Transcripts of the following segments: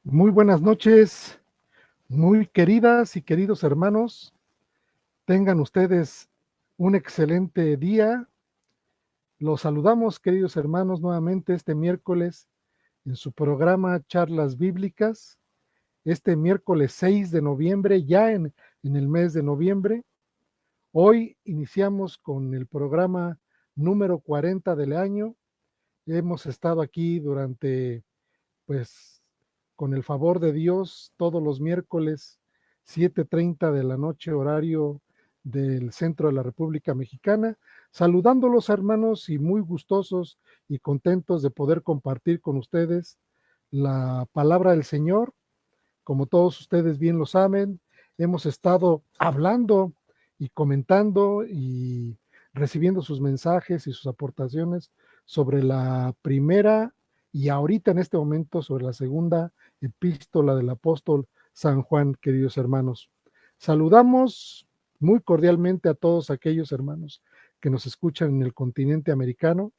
Muy buenas noches, muy queridas y queridos hermanos. Tengan ustedes un excelente día. Los saludamos, queridos hermanos, nuevamente este miércoles en su programa Charlas Bíblicas. Este miércoles 6 de noviembre, ya en el mes de noviembre. Hoy iniciamos con el programa número 40 del año. Hemos estado aquí durante, pues, con el favor de Dios, todos los miércoles, 7:30 de la noche, horario del centro de la República Mexicana, saludándolos, hermanos, y muy gustosos y contentos de poder compartir con ustedes la palabra del Señor. Como todos ustedes bien lo saben, hemos estado hablando y comentando y recibiendo sus mensajes y sus aportaciones sobre la primera y ahorita en este momento sobre la segunda epístola del apóstol San Juan, queridos hermanos. Saludamos muy cordialmente a todos aquellos hermanos que nos escuchan en el continente americano.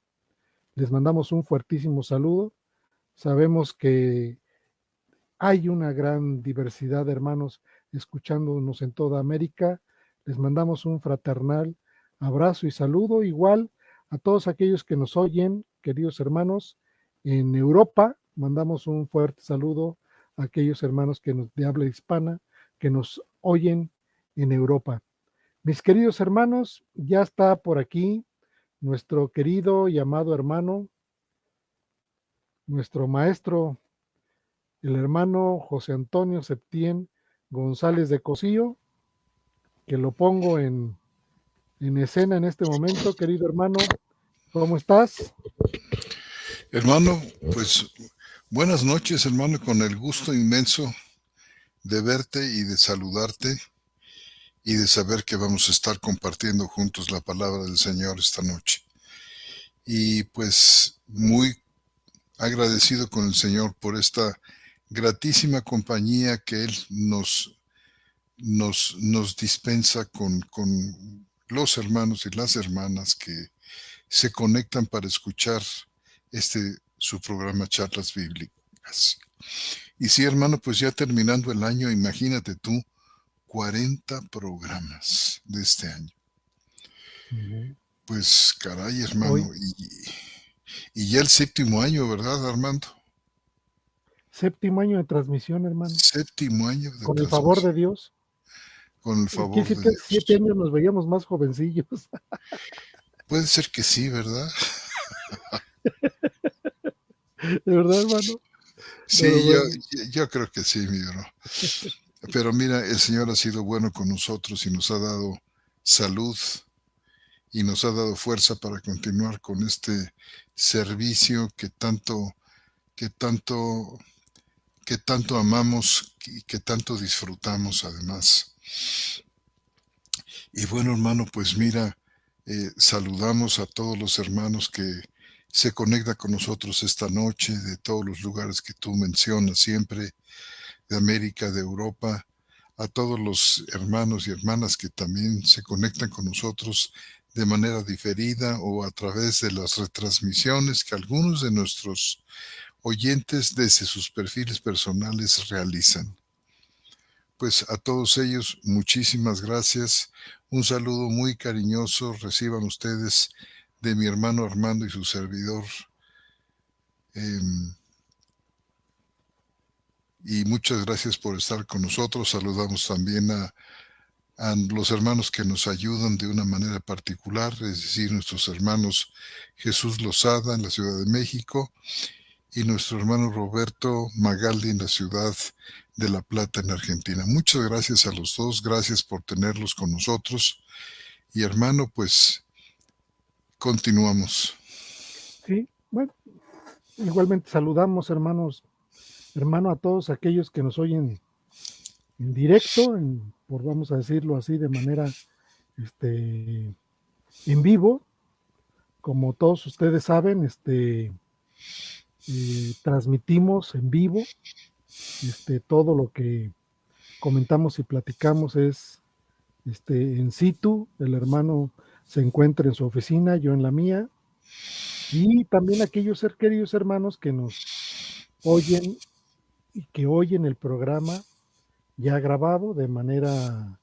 Les mandamos un fuertísimo saludo. Sabemos que hay una gran diversidad de hermanos escuchándonos en toda América. Les mandamos un fraternal abrazo y saludo, igual a todos aquellos que nos oyen, queridos hermanos, en Europa. Mandamos un fuerte saludo a aquellos hermanos que nos de habla hispana, que nos oyen en Europa. Mis queridos hermanos, ya está por aquí nuestro querido y amado hermano, nuestro maestro, el hermano José Antonio Septién González de Cosío, que lo pongo en escena en este momento. Querido hermano, ¿cómo estás? Hermano, pues buenas noches, hermano, con el gusto inmenso de verte y de saludarte y de saber que vamos a estar compartiendo juntos la palabra del Señor esta noche. Y pues muy agradecido con el Señor por esta gratísima compañía que Él nos dispensa con los hermanos y las hermanas que se conectan para escuchar su programa Charlas Bíblicas. Y sí, hermano, pues ya terminando el año, imagínate tú, 40 programas de este año. Pues caray, hermano, Hoy, y ya el séptimo año, ¿verdad, Armando? séptimo año de transmisión, hermano. Séptimo año de Con el favor de transmisión, Dios. con el Quiere favor decir de que hace 7 Dios. años nos veíamos más jovencillos. Puede ser que sí, ¿verdad? De verdad, hermano. Pero Sí, bueno, yo creo que sí, mi bro. Pero mira, el Señor ha sido bueno con nosotros y nos ha dado salud y nos ha dado fuerza para continuar con este servicio que tanto, que tanto amamos y que tanto disfrutamos además. Y bueno, hermano, pues mira, saludamos a todos los hermanos que se conectan con nosotros esta noche, de todos los lugares que tú mencionas siempre, de América, de Europa, a todos los hermanos y hermanas que también se conectan con nosotros de manera diferida o a través de las retransmisiones que algunos de nuestros oyentes desde sus perfiles personales realizan. Pues a todos ellos, muchísimas gracias. Un saludo muy cariñoso reciban ustedes de mi hermano Armando y su servidor. Y muchas gracias por estar con nosotros. Saludamos también a los hermanos que nos ayudan de una manera particular, es decir, nuestros hermanos Jesús Lozada en la Ciudad de México y nuestro hermano Roberto Magaldi en la ciudad de La Plata, en Argentina. Muchas gracias a los dos, gracias por tenerlos con nosotros. Y hermano, pues continuamos. sí, bueno, igualmente saludamos, hermanos, hermano, a todos aquellos que nos oyen en directo, por vamos a decirlo así, de manera en vivo. Como todos ustedes saben, transmitimos en vivo. Todo lo que comentamos y platicamos es en situ. El hermano se encuentra en su oficina, yo en la mía. Y también aquellos queridos hermanos que nos oyen que oyen el programa ya grabado de manera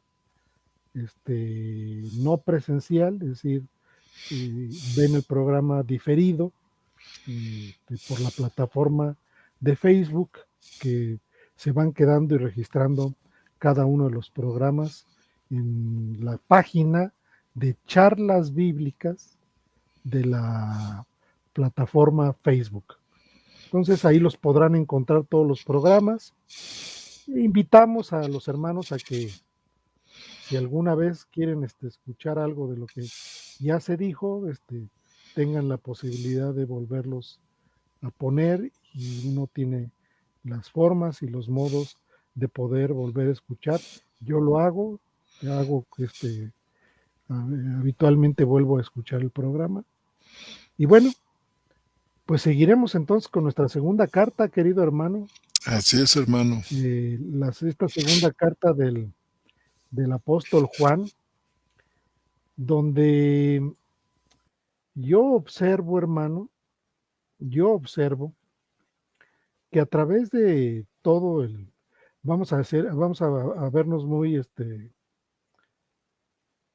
no presencial, es decir, ven el programa diferido por la plataforma de Facebook, que se van quedando y registrando cada uno de los programas en la página de charlas bíblicas de la plataforma Facebook. Entonces ahí los podrán encontrar todos los programas. Invitamos a los hermanos a que si alguna vez quieren escuchar algo de lo que ya se dijo, tengan la posibilidad de volverlos a poner, y uno tiene las formas y los modos de poder volver a escuchar. Yo lo hago habitualmente vuelvo a escuchar el programa. Y bueno, pues seguiremos entonces con nuestra segunda carta, querido hermano. Así es, hermano. Esta segunda carta del apóstol Juan, donde yo observo, hermano, que a través de todo vamos a vernos muy,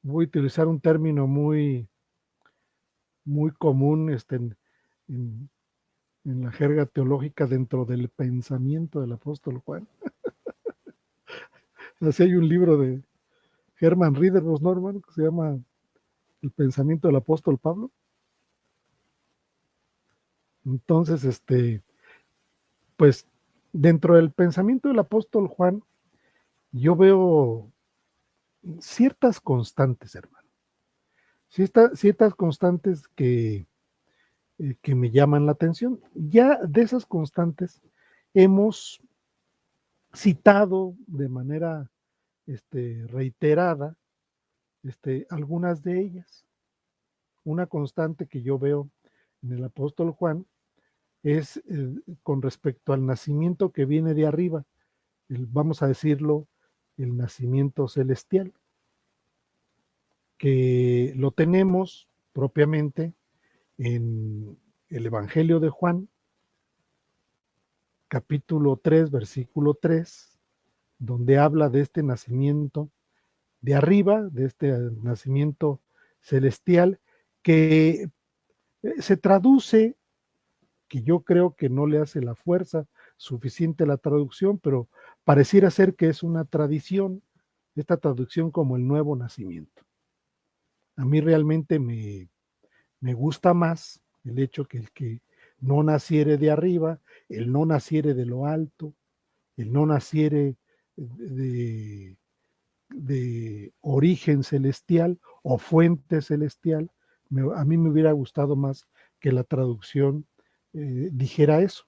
voy a utilizar un término muy, muy común en, en la jerga teológica, dentro del pensamiento del apóstol Juan. Así hay un libro de Herman Ridderbos, ¿no, hermano?, que se llama El pensamiento del apóstol Pablo. Entonces, pues dentro del pensamiento del apóstol Juan, yo veo ciertas constantes, hermano. Ciertas constantes que me llaman la atención. Ya de esas constantes hemos citado de manera reiterada algunas de ellas. Una constante que yo veo en el apóstol Juan es con respecto al nacimiento que viene de arriba, vamos a decirlo, el nacimiento celestial, que lo tenemos propiamente en el Evangelio de Juan, capítulo 3, versículo 3, donde habla de este nacimiento de arriba, de este nacimiento celestial, que se traduce, que yo creo que no le hace la fuerza suficiente a la traducción, pero pareciera ser que es una tradición, esta traducción como el nuevo nacimiento. A mí realmente me gusta más el hecho que el que no naciere de arriba, el no naciere de lo alto, el no naciere de origen celestial o fuente celestial. A mí me hubiera gustado más que la traducción dijera eso.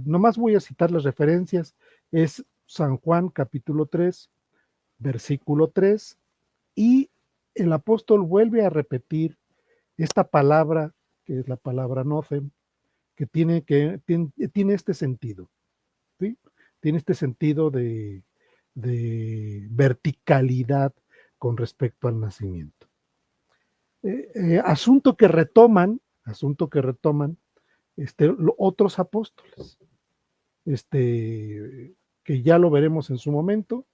Nomás voy a citar las referencias, es San Juan capítulo 3, versículo 3, y el apóstol vuelve a repetir esta palabra, que es la palabra nocem, que tiene este sentido, ¿sí? Tiene este sentido de verticalidad con respecto al nacimiento. Asunto que retoman otros apóstoles, que ya lo veremos en su momento,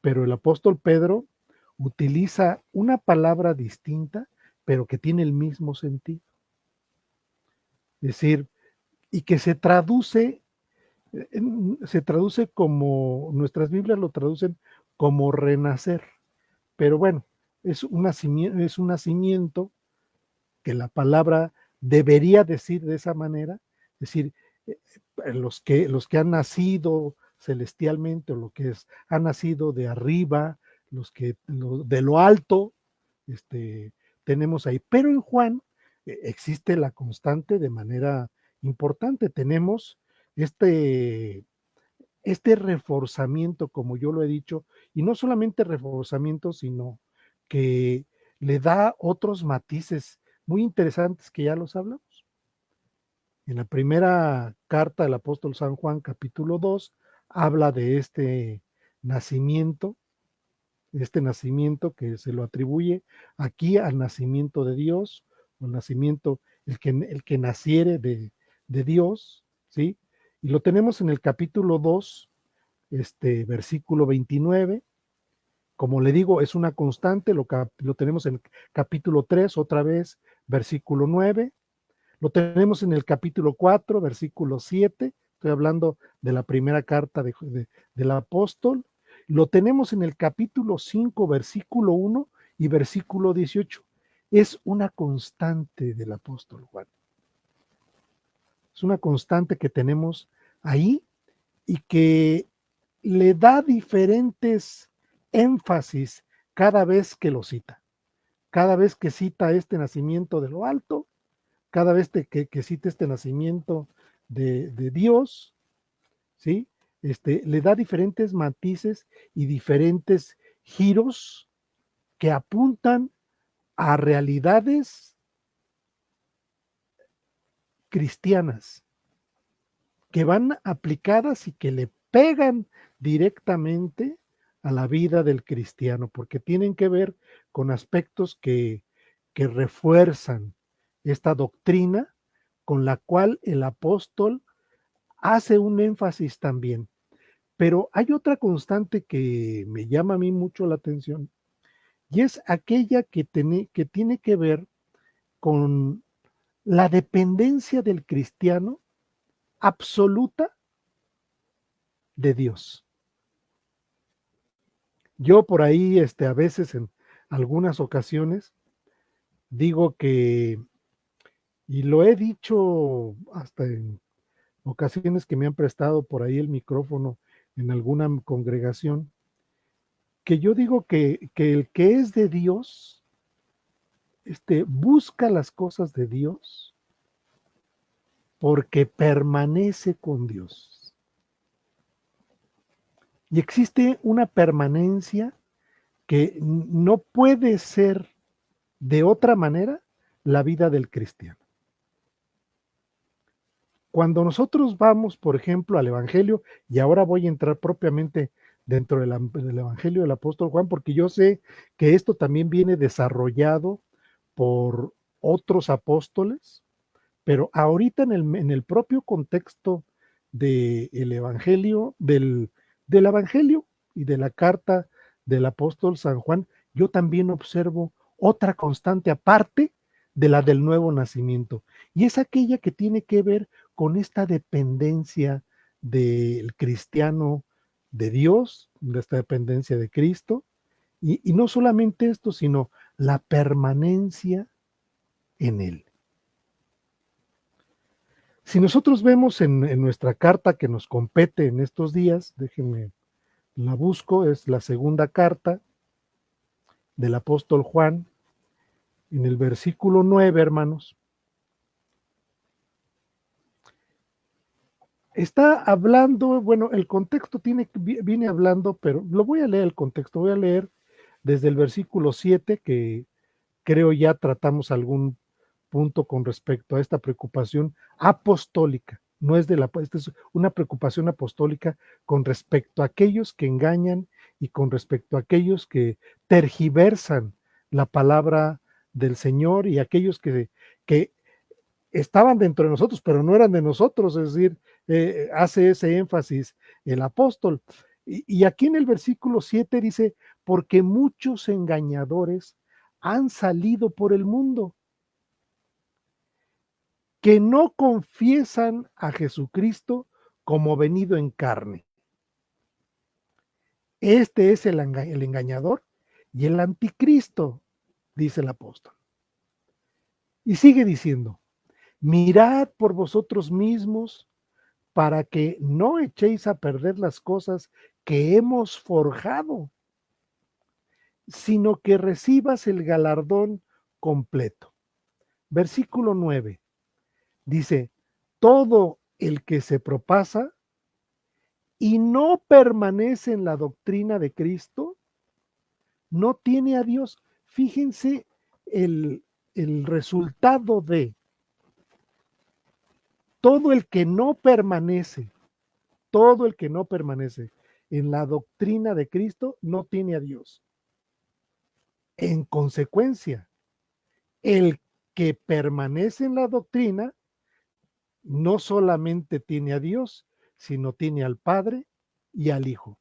pero el apóstol Pedro utiliza una palabra distinta, pero que tiene el mismo sentido. Es decir, y que se traduce como, nuestras Biblias lo traducen como renacer, pero bueno, es un nacimiento que la palabra debería decir de esa manera, es decir, los que han nacido celestialmente, o han nacido de arriba, de lo alto, tenemos ahí. Pero en Juan existe la constante de manera importante. Tenemos este reforzamiento, como yo lo he dicho, y no solamente reforzamiento, sino que le da otros matices muy interesantes que ya los hablamos. En la primera carta del apóstol San Juan, capítulo 2, habla de este nacimiento que se lo atribuye aquí al nacimiento de Dios, el nacimiento, el que naciere de Dios, ¿sí? Y lo tenemos en el capítulo 2, versículo 29. Como le digo, es una constante, lo tenemos en el capítulo 3, otra vez, versículo 9. Lo tenemos en el capítulo 4, versículo 7. Estoy hablando de la primera carta del apóstol. Lo tenemos en el capítulo 5, versículo 1 y versículo 18. Es una constante del apóstol Juan. Es una constante que tenemos ahí y que le da diferentes énfasis cada vez que lo cita. Cada vez que cita este nacimiento de lo alto, cada vez que cita este nacimiento de Dios, ¿sí? Le da diferentes matices y diferentes giros que apuntan a realidades cristianas que van aplicadas y que le pegan directamente a la vida del cristiano, porque tienen que ver con aspectos que refuerzan esta doctrina con la cual el apóstol hace un énfasis también. Pero hay otra constante que me llama a mí mucho la atención y es aquella que tiene que ver con la dependencia del cristiano absoluta de Dios. Yo por ahí, a veces en algunas ocasiones, digo que, y lo he dicho hasta en ocasiones que me han prestado por ahí el micrófono en alguna congregación, que yo digo que el que es de Dios, busca las cosas de Dios porque permanece con Dios. Y existe una permanencia que no puede ser de otra manera la vida del cristiano. Cuando nosotros vamos, por ejemplo, al Evangelio, y ahora voy a entrar propiamente dentro del Evangelio del apóstol Juan, porque yo sé que esto también viene desarrollado por otros apóstoles, pero ahorita en el propio contexto del Evangelio, del Evangelio y de la carta del apóstol San Juan, yo también observo otra constante aparte de la del nuevo nacimiento, y es aquella que tiene que ver con esta dependencia del cristiano de Dios, de esta dependencia de Cristo, y no solamente esto, sino la permanencia en Él. Si nosotros vemos en nuestra carta que nos compete en estos días, déjenme la busco, es la segunda carta del apóstol Juan, en el versículo 9, hermanos. Está hablando, bueno, el contexto viene hablando, pero lo voy a leer el contexto, voy a leer desde el versículo 7, que creo ya tratamos algún punto con respecto a esta preocupación apostólica. No es esta es una preocupación apostólica con respecto a aquellos que engañan y con respecto a aquellos que tergiversan la palabra del Señor y aquellos que estaban dentro de nosotros, pero no eran de nosotros, es decir, hace ese énfasis el apóstol. Y aquí en el versículo 7 dice, porque muchos engañadores han salido por el mundo, que no confiesan a Jesucristo como venido en carne. Este es el engañador y el anticristo, dice el apóstol. Y sigue diciendo, mirad por vosotros mismos para que no echéis a perder las cosas que hemos forjado, sino que recibas el galardón completo. Versículo 9 dice, todo el que se propasa y no permanece en la doctrina de Cristo, no tiene a Dios. Fíjense el resultado de todo el que no permanece, todo el que no permanece en la doctrina de Cristo, no tiene a Dios. En consecuencia, el que permanece en la doctrina no solamente tiene a Dios, sino tiene al Padre y al Hijo.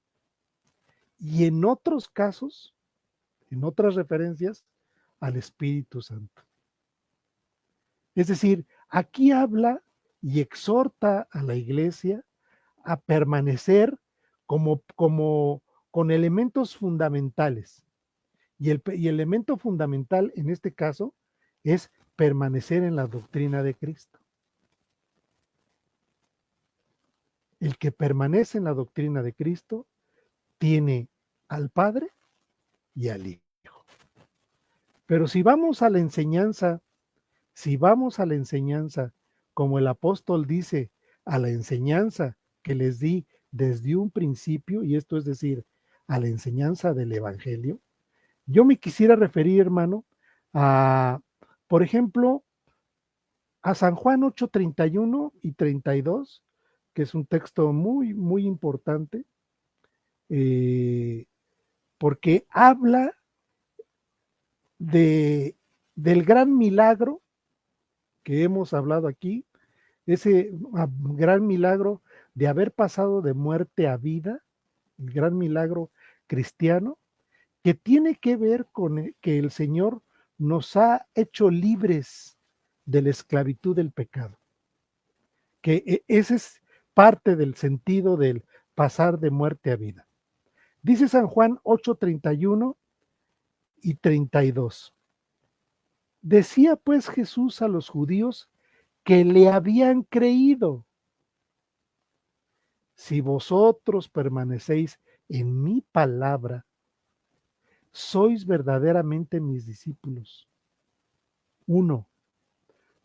Y en otros casos, en otras referencias, al Espíritu Santo. Es decir, aquí habla y exhorta a la iglesia a permanecer como con elementos fundamentales. Y el elemento fundamental en este caso es permanecer en la doctrina de Cristo. El que permanece en la doctrina de Cristo tiene al Padre y al Hijo. Pero si vamos a la enseñanza, como el apóstol dice, a la enseñanza que les di desde un principio, y esto es decir, a la enseñanza del Evangelio, yo me quisiera referir, hermano, a, por ejemplo, a San Juan 8:31 y 32, que es un texto muy, muy importante, eh, porque habla de, del gran milagro que hemos hablado aquí, ese gran milagro de haber pasado de muerte a vida, el gran milagro cristiano, que tiene que ver con que el Señor nos ha hecho libres de la esclavitud del pecado, que ese es parte del sentido del pasar de muerte a vida. Dice San Juan 8:31 y 32. Decía pues Jesús a los judíos que le habían creído: si vosotros permanecéis en mi palabra, sois verdaderamente mis discípulos. 1.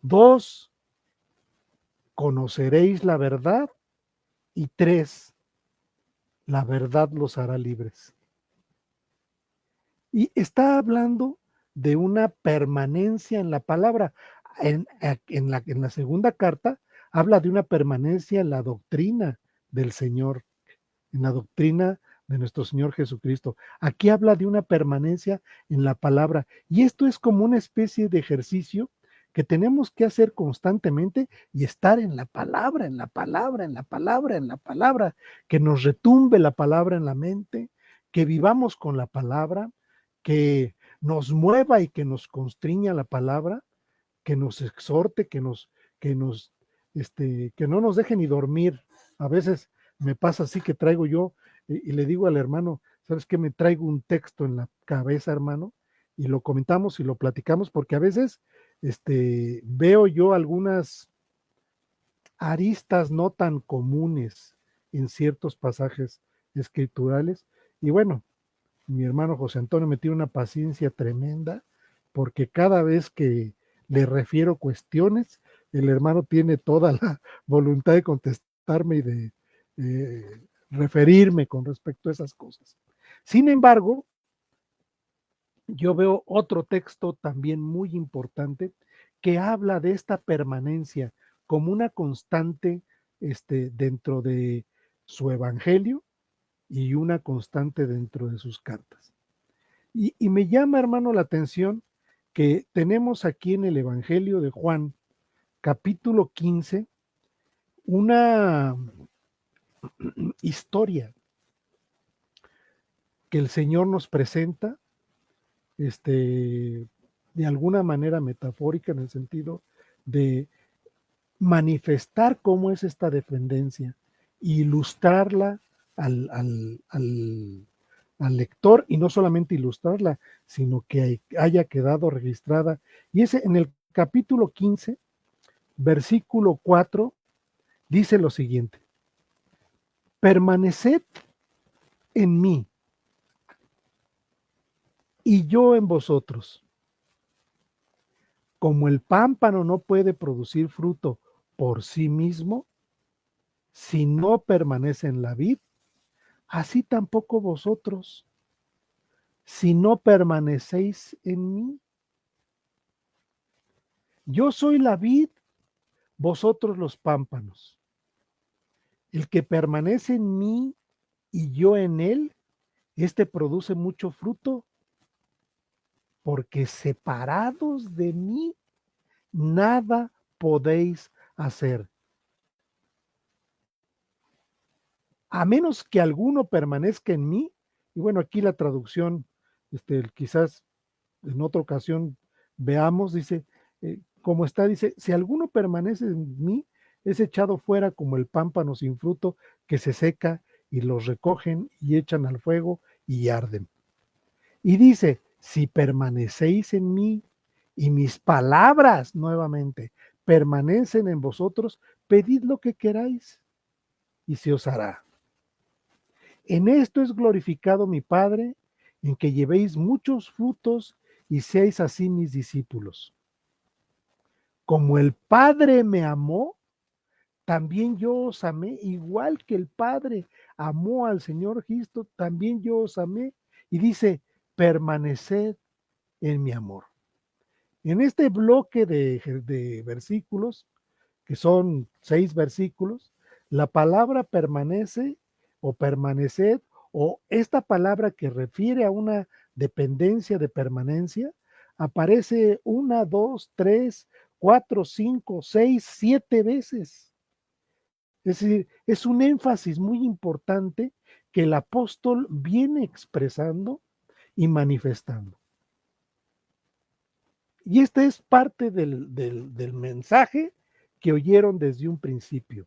2. Conoceréis la verdad. Y 3. La verdad los hará libres. Y está hablando de una permanencia en la palabra. En la segunda carta habla de una permanencia en la doctrina del Señor, en la doctrina de nuestro Señor Jesucristo. Aquí habla de una permanencia en la palabra. Y esto es como una especie de ejercicio que tenemos que hacer constantemente y estar en la palabra, en la palabra, en la palabra, en la palabra, que nos retumbe la palabra en la mente, que vivamos con la palabra, que nos mueva y que nos constriña la palabra, que nos exhorte, que nos, que no nos deje ni dormir. A veces me pasa así que traigo yo y le digo al hermano, ¿sabes qué? Me traigo un texto en la cabeza, hermano, y lo comentamos y lo platicamos, porque a veces veo yo algunas aristas no tan comunes en ciertos pasajes escriturales, y bueno, mi hermano José Antonio me tiene una paciencia tremenda, porque cada vez que le refiero cuestiones, el hermano tiene toda la voluntad de contestarme y de referirme con respecto a esas cosas. Sin embargo, yo veo otro texto también muy importante que habla de esta permanencia como una constante dentro de su evangelio y una constante dentro de sus cartas. Y me llama, hermano, la atención que tenemos aquí en el Evangelio de Juan, capítulo 15, una historia que el Señor nos presenta, de alguna manera metafórica, en el sentido de manifestar cómo es esta dependencia, ilustrarla al lector, y no solamente ilustrarla, sino que haya quedado registrada. Y ese en el capítulo 15, versículo 4, dice lo siguiente: permaneced en mí y yo en vosotros. Como el pámpano no puede producir fruto por sí mismo si no permanece en la vid, así tampoco vosotros, si no permanecéis en mí. Yo soy la vid, vosotros los pámpanos. El que permanece en mí y yo en él, este produce mucho fruto, porque separados de mí, nada podéis hacer. a menos que alguno permanezca en mí, y bueno, aquí la traducción, quizás en otra ocasión veamos, dice, como está, dice, si alguno permanece en mí, es echado fuera como el pámpano sin fruto que se seca y los recogen y echan al fuego y arden. Y dice, si permanecéis en mí y mis palabras nuevamente permanecen en vosotros, pedid lo que queráis y se os hará. En esto es glorificado mi Padre, en que llevéis muchos frutos y seáis así mis discípulos. Como el Padre me amó, también yo os amé, igual que el Padre amó al Señor Cristo, también yo os amé. Y dice, permaneced en mi amor. En este bloque de versículos, que son 6 versículos, la palabra permanece o permaneced, o esta palabra que refiere a una dependencia de permanencia, aparece 1, 2, 3, 4, 5, 6, 7 veces. Es decir, es un énfasis muy importante que el apóstol viene expresando y manifestando. Y este es parte del mensaje que oyeron desde un principio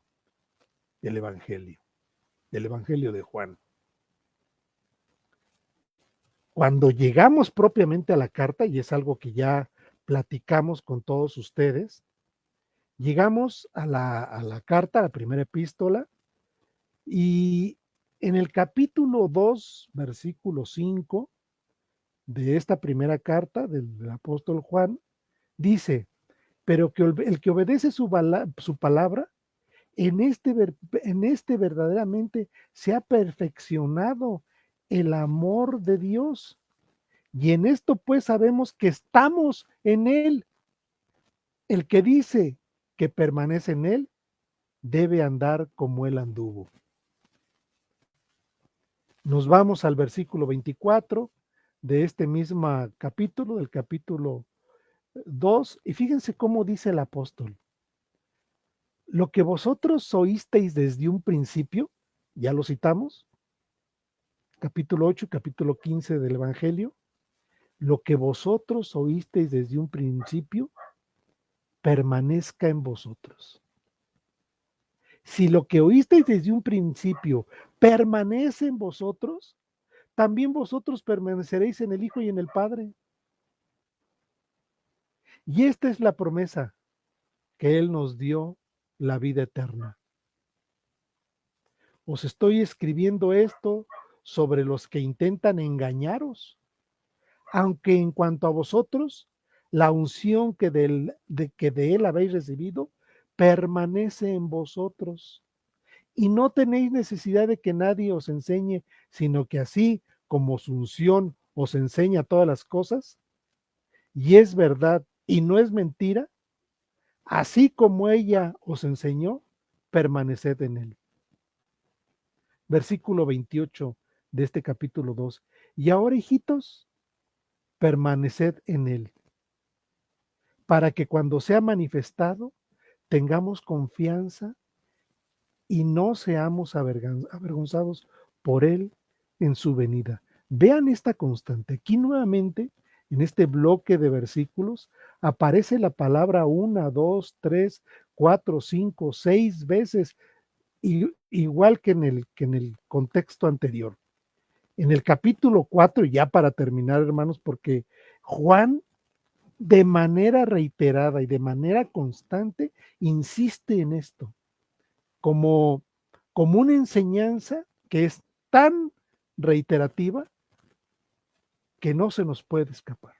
del Evangelio de Juan. Cuando llegamos propiamente a la carta, y es algo que ya platicamos con todos ustedes, llegamos a la carta, a la primera epístola, y en el capítulo 2, versículo 5 de esta primera carta del apóstol Juan, dice, pero que el que obedece su palabra, en este verdaderamente se ha perfeccionado el amor de Dios. Y en esto pues sabemos que estamos en Él. El que dice que permanece en Él debe andar como Él anduvo. Nos vamos al versículo 24 de este mismo capítulo, del capítulo 2, y fíjense cómo dice el apóstol. Lo que vosotros oísteis desde un principio, ya lo citamos, capítulo 8, capítulo 15 del Evangelio, lo que vosotros oísteis desde un principio, permanezca en vosotros. Si lo que oísteis desde un principio permanece en vosotros, también vosotros permaneceréis en el Hijo y en el Padre. Y esta es la promesa, que Él nos dio la vida eterna. Os estoy escribiendo esto sobre los que intentan engañaros, aunque en cuanto a vosotros, la unción que de Él habéis recibido permanece en vosotros. Y no tenéis necesidad de que nadie os enseñe, sino que así como su unción os enseña todas las cosas, y es verdad y no es mentira, así como ella os enseñó, permaneced en Él. Versículo 28 de este capítulo 2. Y ahora, hijitos, permaneced en Él, para que cuando sea manifestado, tengamos confianza y no seamos avergonzados por Él en su venida. Vean esta constante. Aquí nuevamente, en este bloque de versículos, aparece la palabra 1, 2, 3, 4, 5, 6 veces, igual que en el contexto anterior. En el capítulo 4, ya para terminar, hermanos, porque Juan de manera reiterada y de manera constante insiste en esto, como, como una enseñanza que es tan reiterativa que no se nos puede escapar.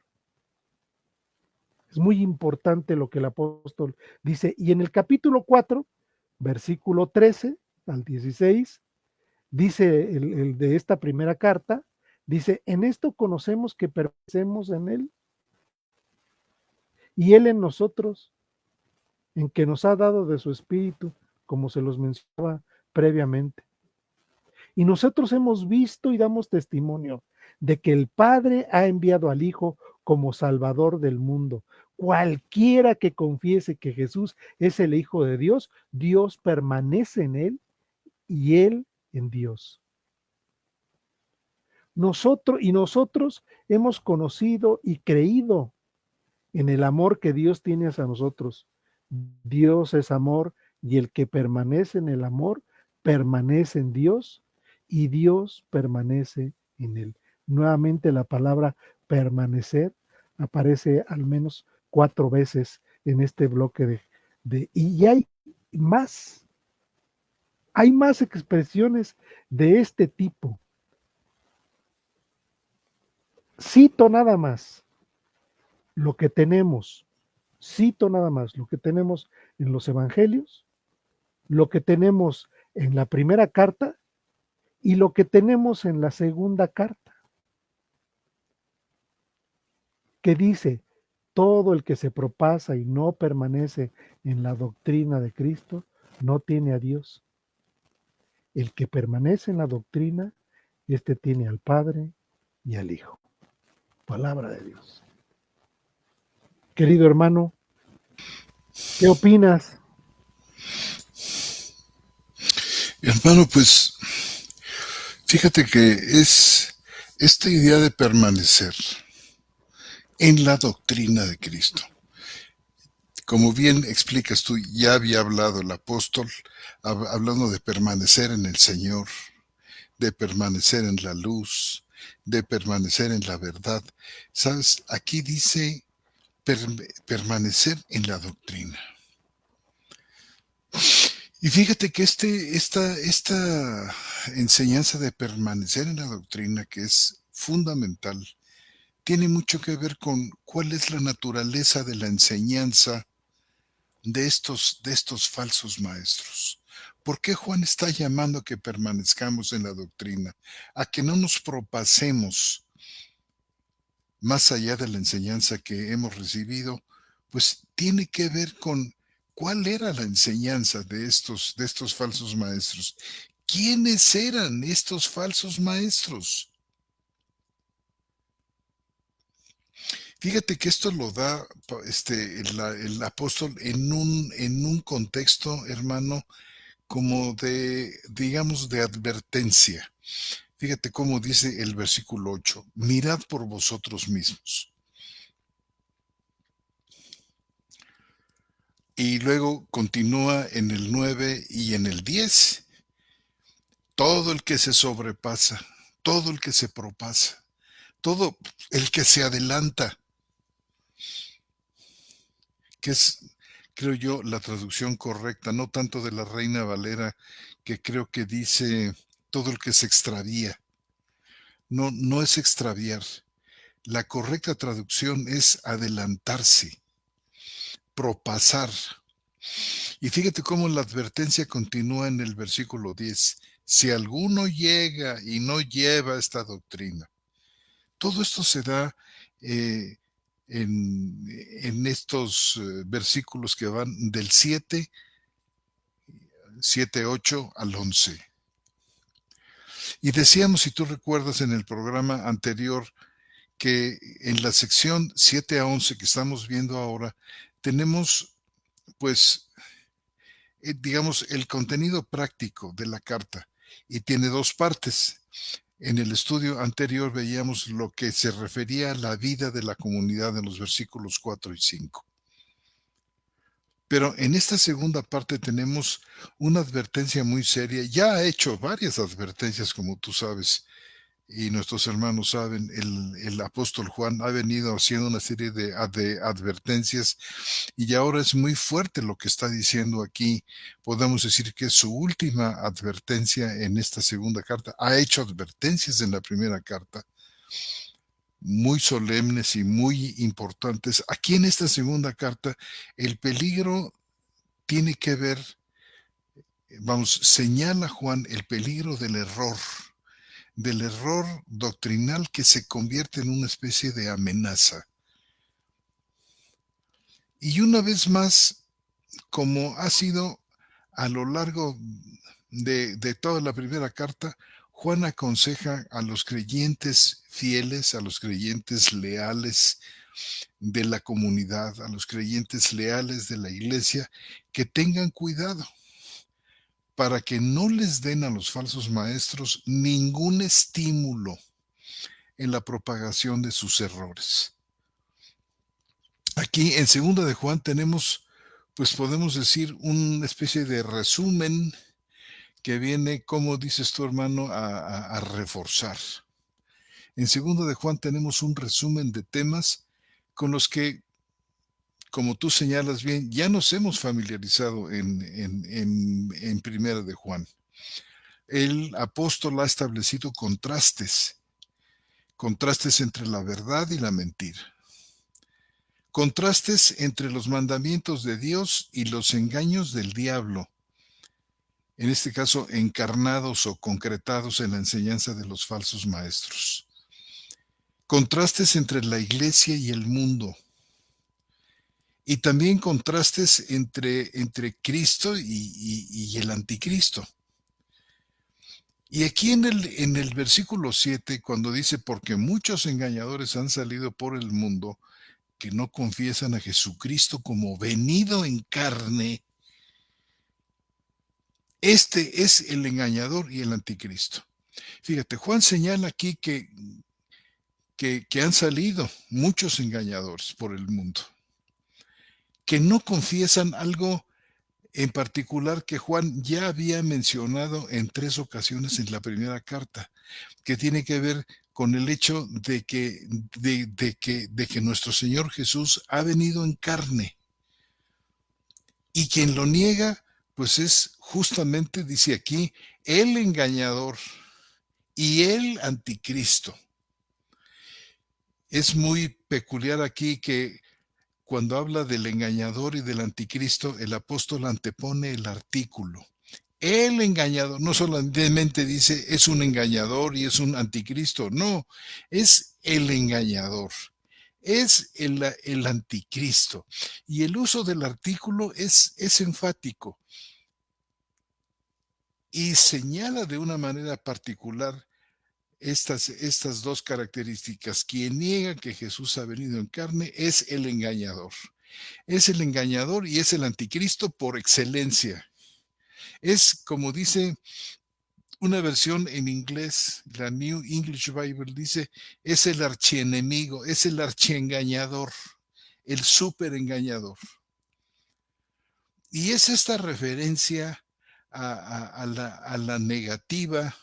Es muy importante lo que el apóstol dice. Y en el capítulo 4, versículo 13 al 16, dice el de esta primera carta, dice, en esto conocemos que permanecemos en Él y Él en nosotros, en que nos ha dado de su Espíritu, como se los mencionaba previamente. Y nosotros hemos visto y damos testimonio de que el Padre ha enviado al Hijo como Salvador del mundo. Cualquiera que confiese que Jesús es el Hijo de Dios, Dios permanece en Él y Él en Dios. Nosotros hemos conocido y creído en el amor que Dios tiene hacia nosotros. Dios es amor y el que permanece en el amor permanece en Dios y Dios permanece en él. Nuevamente la palabra permanecer aparece al menos 4 veces en este bloque y hay más expresiones de este tipo. Cito nada más lo que tenemos, cito nada más lo que tenemos en los evangelios, lo que tenemos en la primera carta y lo que tenemos en la segunda carta, que dice, todo el que se propasa y no permanece en la doctrina de Cristo, no tiene a Dios. El que permanece en la doctrina, este tiene al Padre y al Hijo. Palabra de Dios. Querido hermano, ¿qué opinas? Hermano, pues fíjate que es esta idea de permanecer en la doctrina de Cristo. Como bien explicas tú, ya había hablado el apóstol, hablando de permanecer en el Señor, de permanecer en la luz, de permanecer en la verdad. ¿Sabes? Aquí dice permanecer en la doctrina. Y fíjate que esta enseñanza de permanecer en la doctrina, que es fundamental, tiene mucho que ver con cuál es la naturaleza de la enseñanza de estos falsos maestros. ¿Por qué Juan está llamando a que permanezcamos en la doctrina? A que no nos propasemos más allá de la enseñanza que hemos recibido, pues tiene que ver con cuál era la enseñanza de estos falsos maestros. ¿Quiénes eran estos falsos maestros? Fíjate que esto lo da el apóstol en un contexto, hermano, como de, digamos, de advertencia. Fíjate cómo dice el versículo 8, mirad por vosotros mismos. Y luego continúa en el 9 y en el 10. Todo el que se sobrepasa, todo el que se propasa, todo el que se adelanta, que es, creo yo, la traducción correcta, no tanto de la Reina Valera, que creo que dice todo el que se extravía. No, no es extraviar. La correcta traducción es adelantarse, propasar. Y fíjate cómo la advertencia continúa en el versículo 10. Si alguno llega y no lleva esta doctrina. Todo esto se da eh, en estos versículos que van del 7, 8 al 11. Y decíamos, si tú recuerdas en el programa anterior, que en la sección 7 a 11 que estamos viendo ahora, tenemos pues digamos, el contenido práctico de la carta y tiene dos partes. En el estudio anterior veíamos lo que se refería a la vida de la comunidad en los versículos 4 y 5. Pero en esta segunda parte tenemos una advertencia muy seria. Ya ha hecho varias advertencias, como tú sabes, y nuestros hermanos saben, el apóstol Juan ha venido haciendo una serie de advertencias y ahora es muy fuerte lo que está diciendo aquí. Podemos decir que es su última advertencia en esta segunda carta. Ha hecho advertencias en la primera carta, muy solemnes y muy importantes. Aquí en esta segunda carta, el peligro tiene que ver, vamos, señala Juan el peligro del error doctrinal que se convierte en una especie de amenaza. Y una vez más, como ha sido a lo largo de toda la primera carta, Juan aconseja a los creyentes fieles, a los creyentes leales de la comunidad, a los creyentes leales de la iglesia, que tengan cuidado, para que no les den a los falsos maestros ningún estímulo en la propagación de sus errores. Aquí en segunda de Juan tenemos, pues podemos decir, una especie de resumen que viene, como dices tu hermano, a reforzar. En segunda de Juan tenemos un resumen de temas con los que, como tú señalas bien, ya nos hemos familiarizado en primera de Juan. El apóstol ha establecido contrastes entre la verdad y la mentira, contrastes entre los mandamientos de Dios y los engaños del diablo, en este caso encarnados o concretados en la enseñanza de los falsos maestros, contrastes entre la iglesia y el mundo, y también contrastes entre Cristo y el anticristo. Y aquí en el versículo 7, cuando dice, porque muchos engañadores han salido por el mundo que no confiesan a Jesucristo como venido en carne, este es el engañador y el anticristo. Fíjate, Juan señala aquí que han salido muchos engañadores por el mundo, que no confiesan algo en particular que Juan ya había mencionado en 3 ocasiones en la primera carta, que tiene que ver con el hecho de que nuestro Señor Jesús ha venido en carne. Y quien lo niega, pues es justamente, dice aquí, el engañador y el anticristo. Es muy peculiar aquí que cuando habla del engañador y del anticristo, el apóstol antepone el artículo. El engañador no solamente dice es un engañador y es un anticristo, no, es el engañador, es el anticristo. Y el uso del artículo es enfático y señala de una manera particular estas dos características. Quien niega que Jesús ha venido en carne es el engañador. Es el engañador y es el anticristo por excelencia. Es como dice una versión en inglés, la New English Bible dice, es el archienemigo, es el archiengañador, el súper engañador. Y es esta referencia a la negativa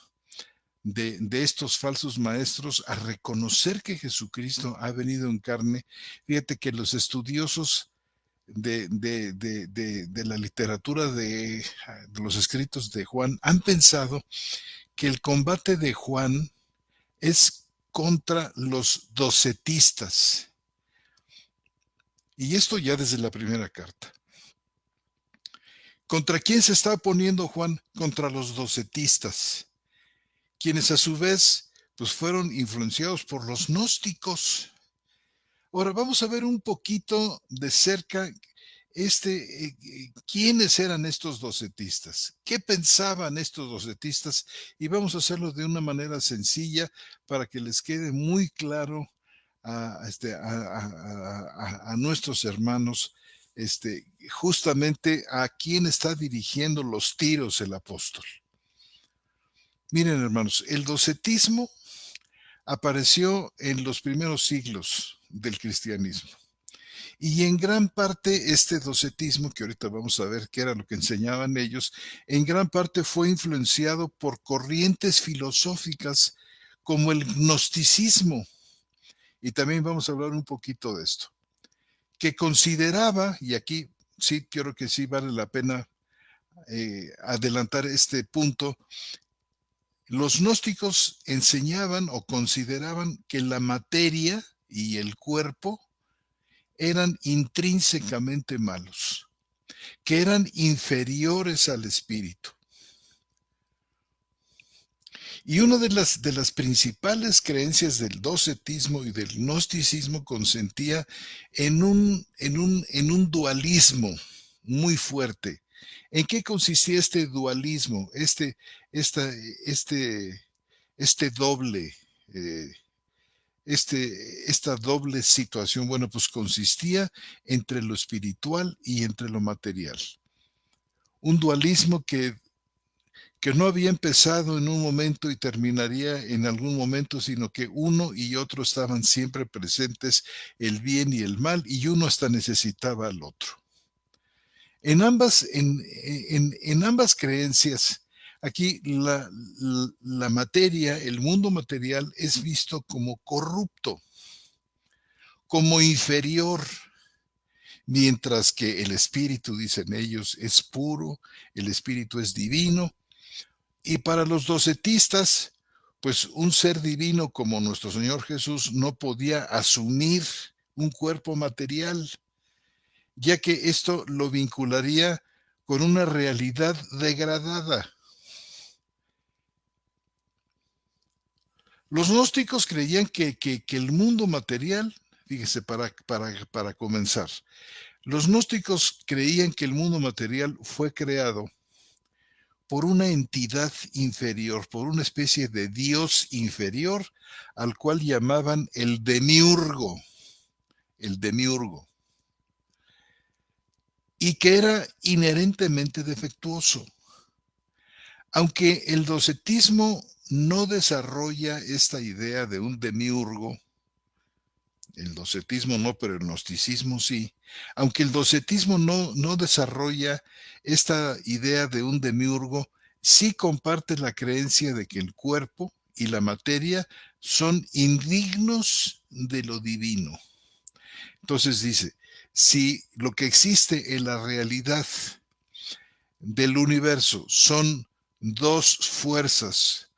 de estos falsos maestros a reconocer que Jesucristo ha venido en carne. Fíjate que los estudiosos de la literatura de los escritos de Juan han pensado que el combate de Juan es contra los docetistas. Y esto ya desde la primera carta. ¿Contra quién se está poniendo Juan? Contra los docetistas, quienes a su vez pues fueron influenciados por los gnósticos. Ahora vamos a ver un poquito de cerca quiénes eran estos docetistas, qué pensaban estos docetistas, y vamos a hacerlo de una manera sencilla para que les quede muy claro a nuestros hermanos justamente a quién está dirigiendo los tiros el apóstol. Miren, hermanos, el docetismo apareció en los primeros siglos del cristianismo. Y en gran parte este docetismo, que ahorita vamos a ver qué era lo que enseñaban ellos, en gran parte fue influenciado por corrientes filosóficas como el gnosticismo. Y también vamos a hablar un poquito de esto, que consideraba, y aquí sí creo que sí vale la pena adelantar este punto, los gnósticos enseñaban o consideraban que la materia y el cuerpo eran intrínsecamente malos, que eran inferiores al espíritu. Y una de las principales creencias del docetismo y del gnosticismo consistía en un dualismo muy fuerte. ¿En qué consistía este dualismo? Doble, esta doble situación. Bueno, pues consistía entre lo espiritual y entre lo material. Un dualismo que que no había empezado en un momento y terminaría en algún momento, sino que uno y otro estaban siempre presentes, el bien y el mal, y uno hasta necesitaba al otro. En ambas creencias, aquí la materia, el mundo material es visto como corrupto, como inferior, mientras que el espíritu, dicen ellos, es puro, el espíritu es divino. Y para los docetistas, pues un ser divino como nuestro Señor Jesús no podía asumir un cuerpo material, ya que esto lo vincularía con una realidad degradada. Los gnósticos creían que el mundo material, fíjese, para comenzar, los gnósticos creían que el mundo material fue creado por una entidad inferior, por una especie de Dios inferior, al cual llamaban el demiurgo, y que era inherentemente defectuoso. Aunque el docetismo no desarrolla esta idea de un demiurgo, el docetismo no, pero el gnosticismo sí. Aunque el docetismo no desarrolla esta idea de un demiurgo, sí comparte la creencia de que el cuerpo y la materia son indignos de lo divino. Entonces dice, si lo que existe en la realidad del universo son dos fuerzas,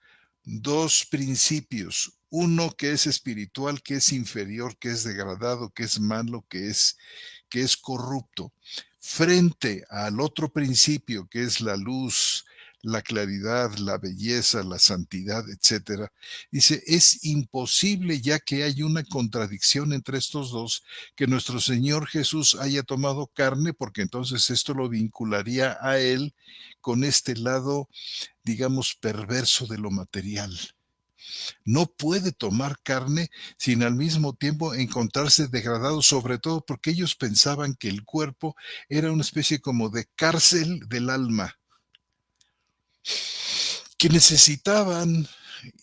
dos principios, uno que es espiritual, que es inferior, que es degradado, que es malo, que es corrupto, frente al otro principio que es la luz, la claridad, la belleza, la santidad, etcétera. Dice, es imposible, ya que hay una contradicción entre estos dos, que nuestro Señor Jesús haya tomado carne, porque entonces esto lo vincularía a él con este lado, digamos, perverso de lo material. No puede tomar carne sin al mismo tiempo encontrarse degradado, sobre todo porque ellos pensaban que el cuerpo era una especie como de cárcel del alma, que necesitaban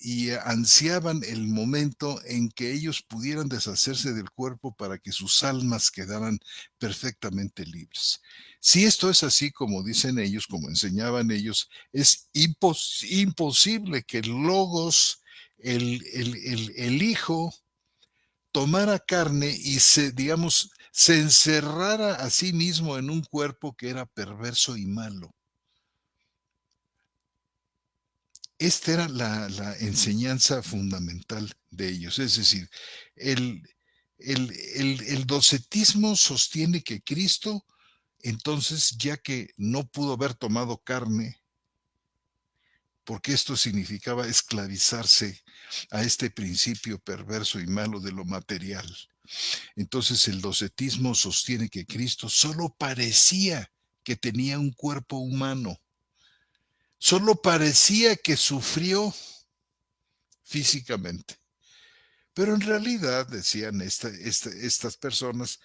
y ansiaban el momento en que ellos pudieran deshacerse del cuerpo para que sus almas quedaran perfectamente libres. Si esto es así como dicen ellos, como enseñaban ellos, es imposible que el logos, el hijo, tomara carne y digamos, se encerrara a sí mismo en un cuerpo que era perverso y malo. Esta era la enseñanza fundamental de ellos. Es decir, el, el docetismo sostiene que Cristo, entonces, ya que no pudo haber tomado carne, porque esto significaba esclavizarse a este principio perverso y malo de lo material. Entonces el docetismo sostiene que Cristo solo parecía que tenía un cuerpo humano, solo parecía que sufrió físicamente. Pero en realidad, decían estas personas,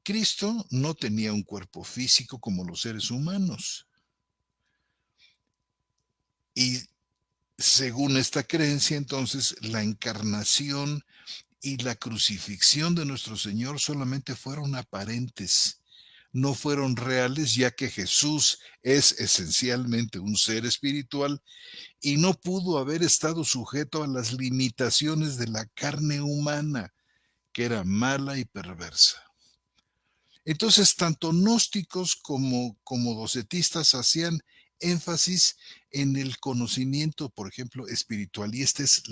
Cristo no tenía un cuerpo físico como los seres humanos. Y según esta creencia, entonces, la encarnación y la crucifixión de nuestro Señor solamente fueron aparentes, no fueron reales, ya que Jesús es esencialmente un ser espiritual y no pudo haber estado sujeto a las limitaciones de la carne humana, que era mala y perversa. Entonces, tanto gnósticos como docetistas hacían énfasis en el conocimiento, por ejemplo, espiritual, y esta es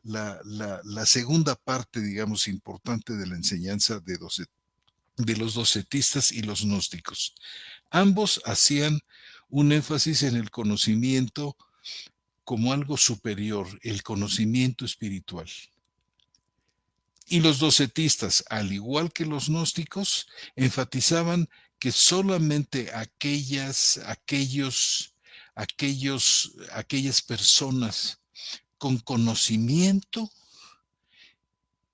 la segunda parte, digamos, importante de la enseñanza de los docetistas y los gnósticos. Ambos hacían un énfasis en el conocimiento como algo superior, el conocimiento espiritual. Y los docetistas, al igual que los gnósticos, enfatizaban que solamente aquellas personas con conocimiento,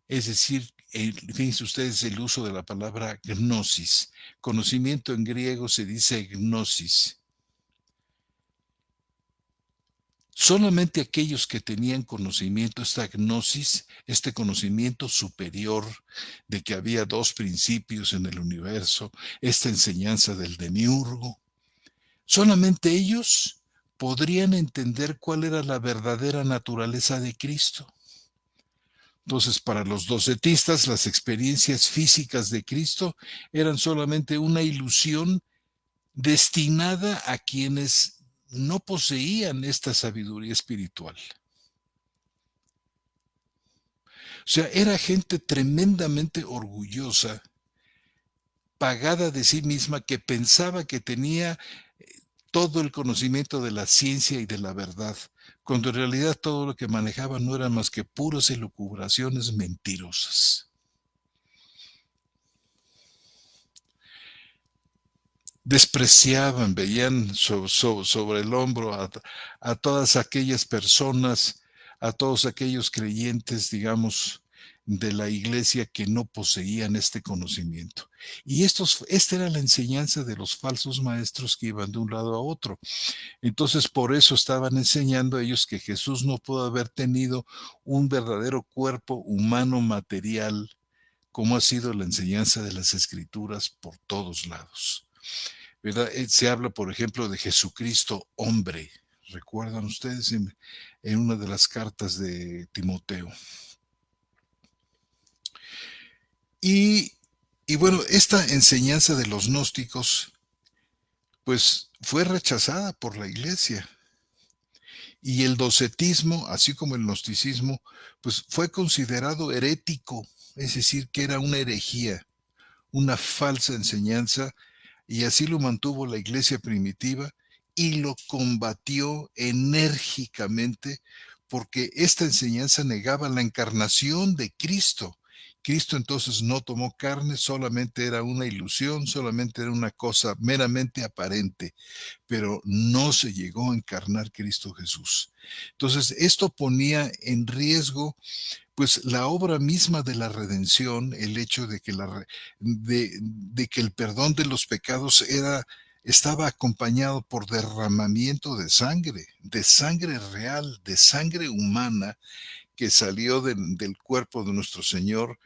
es decir, fíjense ustedes el uso de la palabra gnosis. Conocimiento en griego se dice gnosis. Solamente aquellos que tenían conocimiento, esta gnosis, este conocimiento superior de que había dos principios en el universo, esta enseñanza del demiurgo, solamente ellos podrían entender cuál era la verdadera naturaleza de Cristo. Entonces, para los docetistas, las experiencias físicas de Cristo eran solamente una ilusión destinada a quienes no poseían esta sabiduría espiritual. O sea, era gente tremendamente orgullosa, pagada de sí misma, que pensaba que tenía todo el conocimiento de la ciencia y de la verdad, cuando en realidad todo lo que manejaban no eran más que puras elucubraciones mentirosas. Despreciaban, veían sobre el hombro a todas aquellas personas, a todos aquellos creyentes, digamos, de la iglesia que no poseían este conocimiento. Y esta era la enseñanza de los falsos maestros que iban de un lado a otro. Entonces, por eso estaban enseñando ellos que Jesús no pudo haber tenido un verdadero cuerpo humano material, como ha sido la enseñanza de las Escrituras por todos lados. ¿Verdad? Se habla, por ejemplo, de Jesucristo hombre. ¿Recuerdan ustedes en una de las cartas de Timoteo? Y, y bueno, esta enseñanza de los gnósticos, pues fue rechazada por la iglesia. Y el docetismo, así como el gnosticismo, pues fue considerado herético, es decir, que era una herejía, una falsa enseñanza, y así lo mantuvo la iglesia primitiva y lo combatió enérgicamente porque esta enseñanza negaba la encarnación de Cristo. Cristo entonces no tomó carne, solamente era una ilusión, solamente era una cosa meramente aparente, pero no se llegó a encarnar Cristo Jesús. Entonces, esto ponía en riesgo pues la obra misma de la redención, el hecho de que, de que el perdón de los pecados estaba acompañado por derramamiento de sangre real, de sangre humana que salió del cuerpo de nuestro Señor,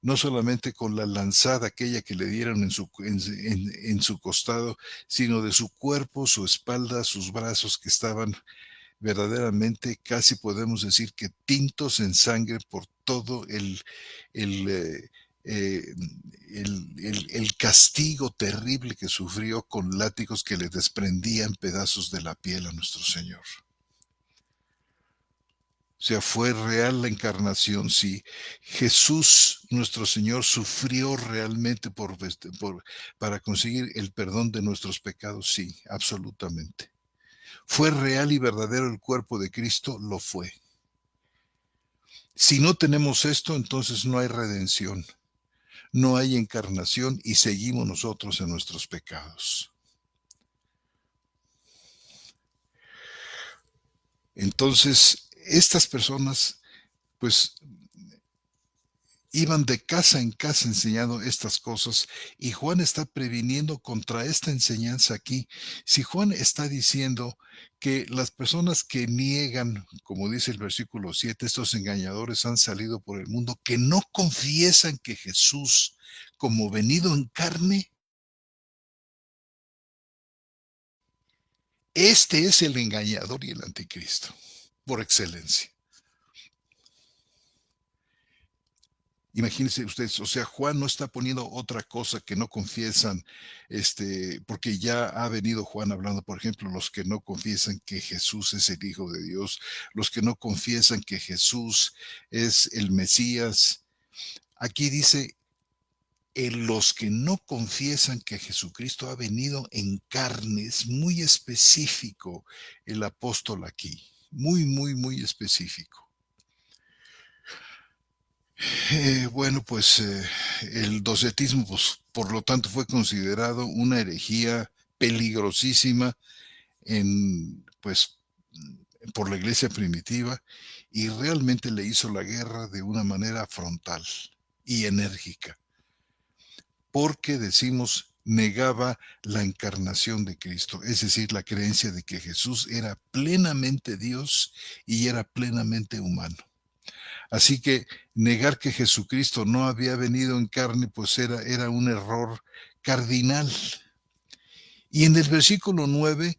no solamente con la lanzada aquella que le dieron en su costado, sino de su cuerpo, su espalda, sus brazos que estaban verdaderamente, casi podemos decir que tintos en sangre por todo el, eh, eh, el castigo terrible que sufrió con látigos que le desprendían pedazos de la piel a nuestro Señor. O sea, fue real la encarnación, sí. Jesús, nuestro Señor, sufrió realmente para conseguir el perdón de nuestros pecados, sí, absolutamente. ¿Fue real y verdadero el cuerpo de Cristo? Lo fue. Si no tenemos esto, entonces no hay redención, no hay encarnación y seguimos nosotros en nuestros pecados. Entonces, estas personas, pues, iban de casa en casa enseñando estas cosas y Juan está previniendo contra esta enseñanza aquí. Si Juan está diciendo que las personas que niegan, como dice el versículo 7, estos engañadores han salido por el mundo, que no confiesan que Jesús, como venido en carne, este es el engañador y el anticristo, por excelencia. Imagínense ustedes, o sea, Juan no está poniendo otra cosa que no confiesan, porque ya ha venido Juan hablando, por ejemplo, los que no confiesan que Jesús es el Hijo de Dios, los que no confiesan que Jesús es el Mesías. Aquí dice, en los que no confiesan que Jesucristo ha venido en carne, es muy específico el apóstol aquí, muy, muy, muy específico. Bueno, pues el docetismo, pues, por lo tanto, fue considerado una herejía peligrosísima pues, por la iglesia primitiva y realmente le hizo la guerra de una manera frontal y enérgica. Porque decimos, negaba la encarnación de Cristo, es decir, la creencia de que Jesús era plenamente Dios y era plenamente humano. Así que negar que Jesucristo no había venido en carne, pues era un error cardinal. Y en el versículo 9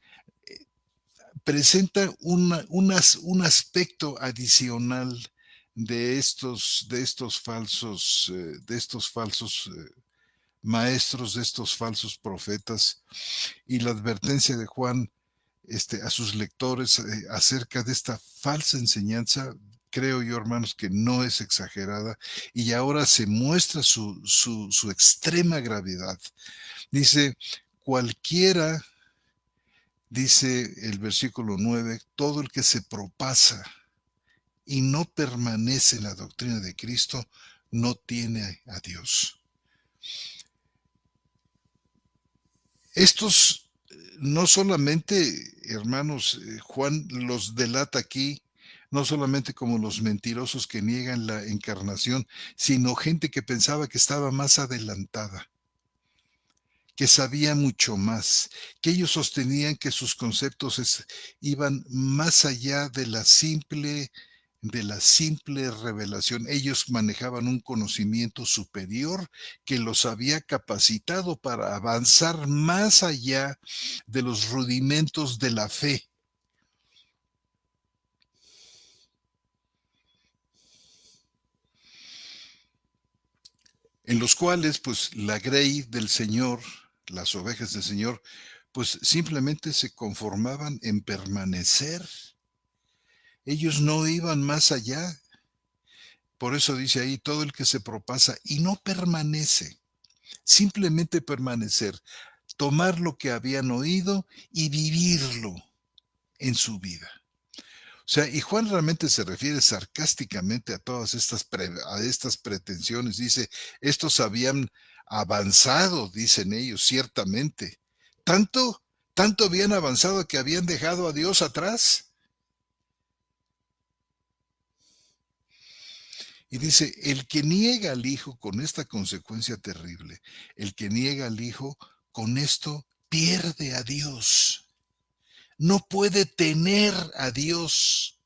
presenta un aspecto adicional de estos falsos maestros, de estos falsos profetas, y la advertencia de Juan a sus lectores acerca de esta falsa enseñanza. Creo yo, hermanos, que no es exagerada, y ahora se muestra su extrema gravedad. Dice, cualquiera, dice el versículo 9, todo el que se propasa y no permanece en la doctrina de Cristo, no tiene a Dios. Estos no solamente, hermanos, Juan los delata aquí, no solamente como los mentirosos que niegan la encarnación, sino gente que pensaba que estaba más adelantada, que sabía mucho más, que ellos sostenían que sus conceptos iban más allá de la simple revelación. Ellos manejaban un conocimiento superior que los había capacitado para avanzar más allá de los rudimentos de la fe. En los cuales, pues, la grey del Señor, las ovejas del Señor, pues simplemente se conformaban en permanecer. Ellos no iban más allá. Por eso dice ahí, todo el que se propasa y no permanece, simplemente permanecer, tomar lo que habían oído y vivirlo en su vida. O sea, y Juan realmente se refiere sarcásticamente a todas estas pretensiones. Dice, estos habían avanzado, dicen ellos, ciertamente. Tanto habían avanzado que habían dejado a Dios atrás. Y dice, el que niega al Hijo con esta consecuencia terrible, el que niega al Hijo con esto pierde a Dios. No puede tener a Dios.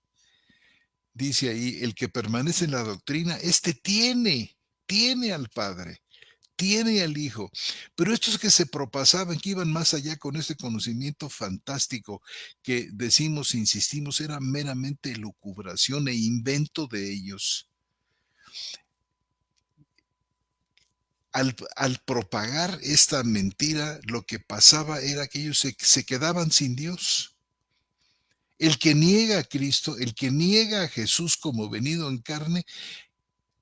Dice ahí, el que permanece en la doctrina, tiene al Padre, tiene al Hijo. Pero estos que se propasaban, que iban más allá con este conocimiento fantástico que decimos, insistimos, era meramente elucubración e invento de ellos. Al propagar esta mentira, lo que pasaba era que ellos se quedaban sin Dios. El que niega a Cristo, el que niega a Jesús como venido en carne,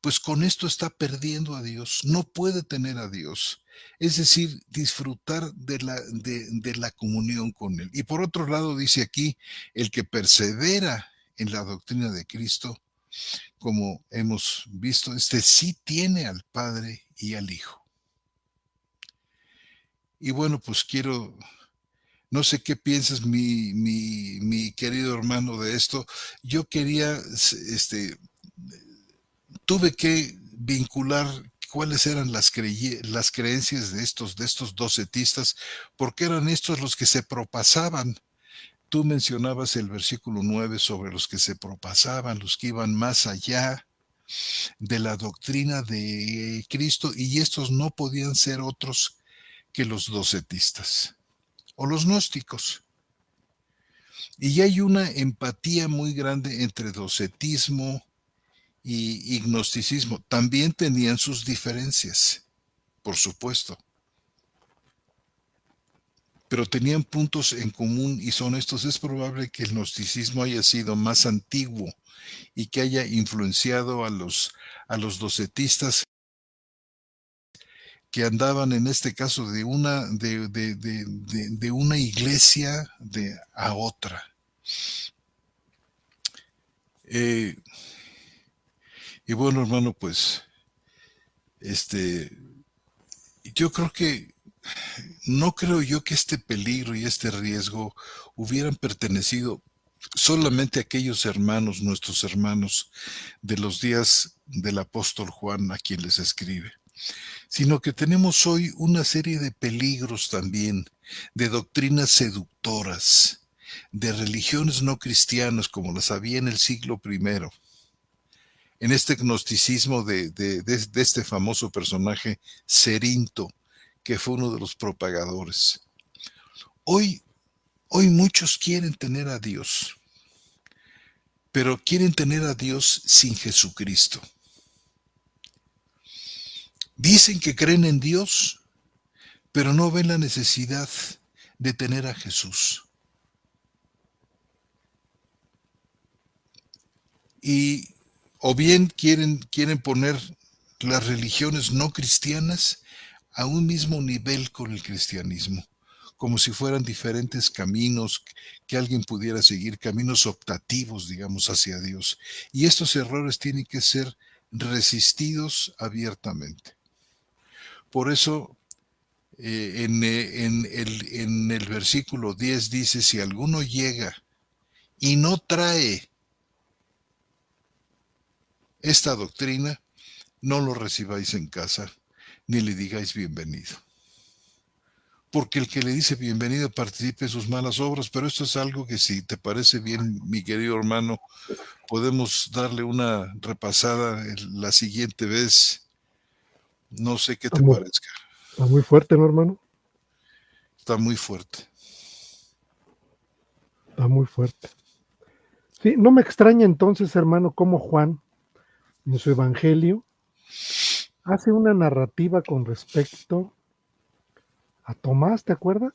pues con esto está perdiendo a Dios, no puede tener a Dios. Es decir, disfrutar de la comunión con Él. Y por otro lado dice aquí, el que persevera en la doctrina de Cristo, como hemos visto, sí tiene al Padre y al Hijo. Y bueno, pues no sé qué piensas, mi querido hermano, de esto. Yo tuve que vincular cuáles eran las creencias de estos docetistas, porque eran estos los que se propasaban. Tú mencionabas el versículo 9 sobre los que se propasaban, los que iban más allá de la doctrina de Cristo, y estos no podían ser otros que los docetistas o los gnósticos. Y hay una empatía muy grande entre docetismo y gnosticismo. También tenían sus diferencias, por supuesto, pero tenían puntos en común y son estos. Es probable que el gnosticismo haya sido más antiguo y que haya influenciado a los docetistas, que andaban en este caso de una iglesia a otra. Y bueno, hermano, pues yo no creo yo que este peligro y este riesgo hubieran pertenecido solamente a aquellos hermanos, nuestros hermanos de los días del apóstol Juan, a quien les escribe. sino que tenemos hoy una serie de peligros también, de doctrinas seductoras, de religiones no cristianas como las había en el siglo I, en este gnosticismo de este famoso personaje Cerinto, que fue uno de los propagadores. Hoy muchos quieren tener a Dios, pero quieren tener a Dios sin Jesucristo. Dicen que creen en Dios, pero no ven la necesidad de tener a Jesús. Y o bien quieren poner las religiones no cristianas a un mismo nivel con el cristianismo, como si fueran diferentes caminos que alguien pudiera seguir, caminos optativos, digamos, hacia Dios. Y estos errores tienen que ser resistidos abiertamente. Por eso, en el versículo 10 dice, si alguno llega y no trae esta doctrina, no lo recibáis en casa, ni le digáis bienvenido. Porque el que le dice bienvenido participe en sus malas obras, pero esto es algo que, si te parece bien, mi querido hermano, podemos darle una repasada la siguiente vez. No sé qué te parezca. Está muy fuerte, ¿no, hermano? Está muy fuerte. Está muy fuerte. Sí, no me extraña entonces, hermano, cómo Juan, en su evangelio, hace una narrativa con respecto a Tomás, ¿te acuerdas?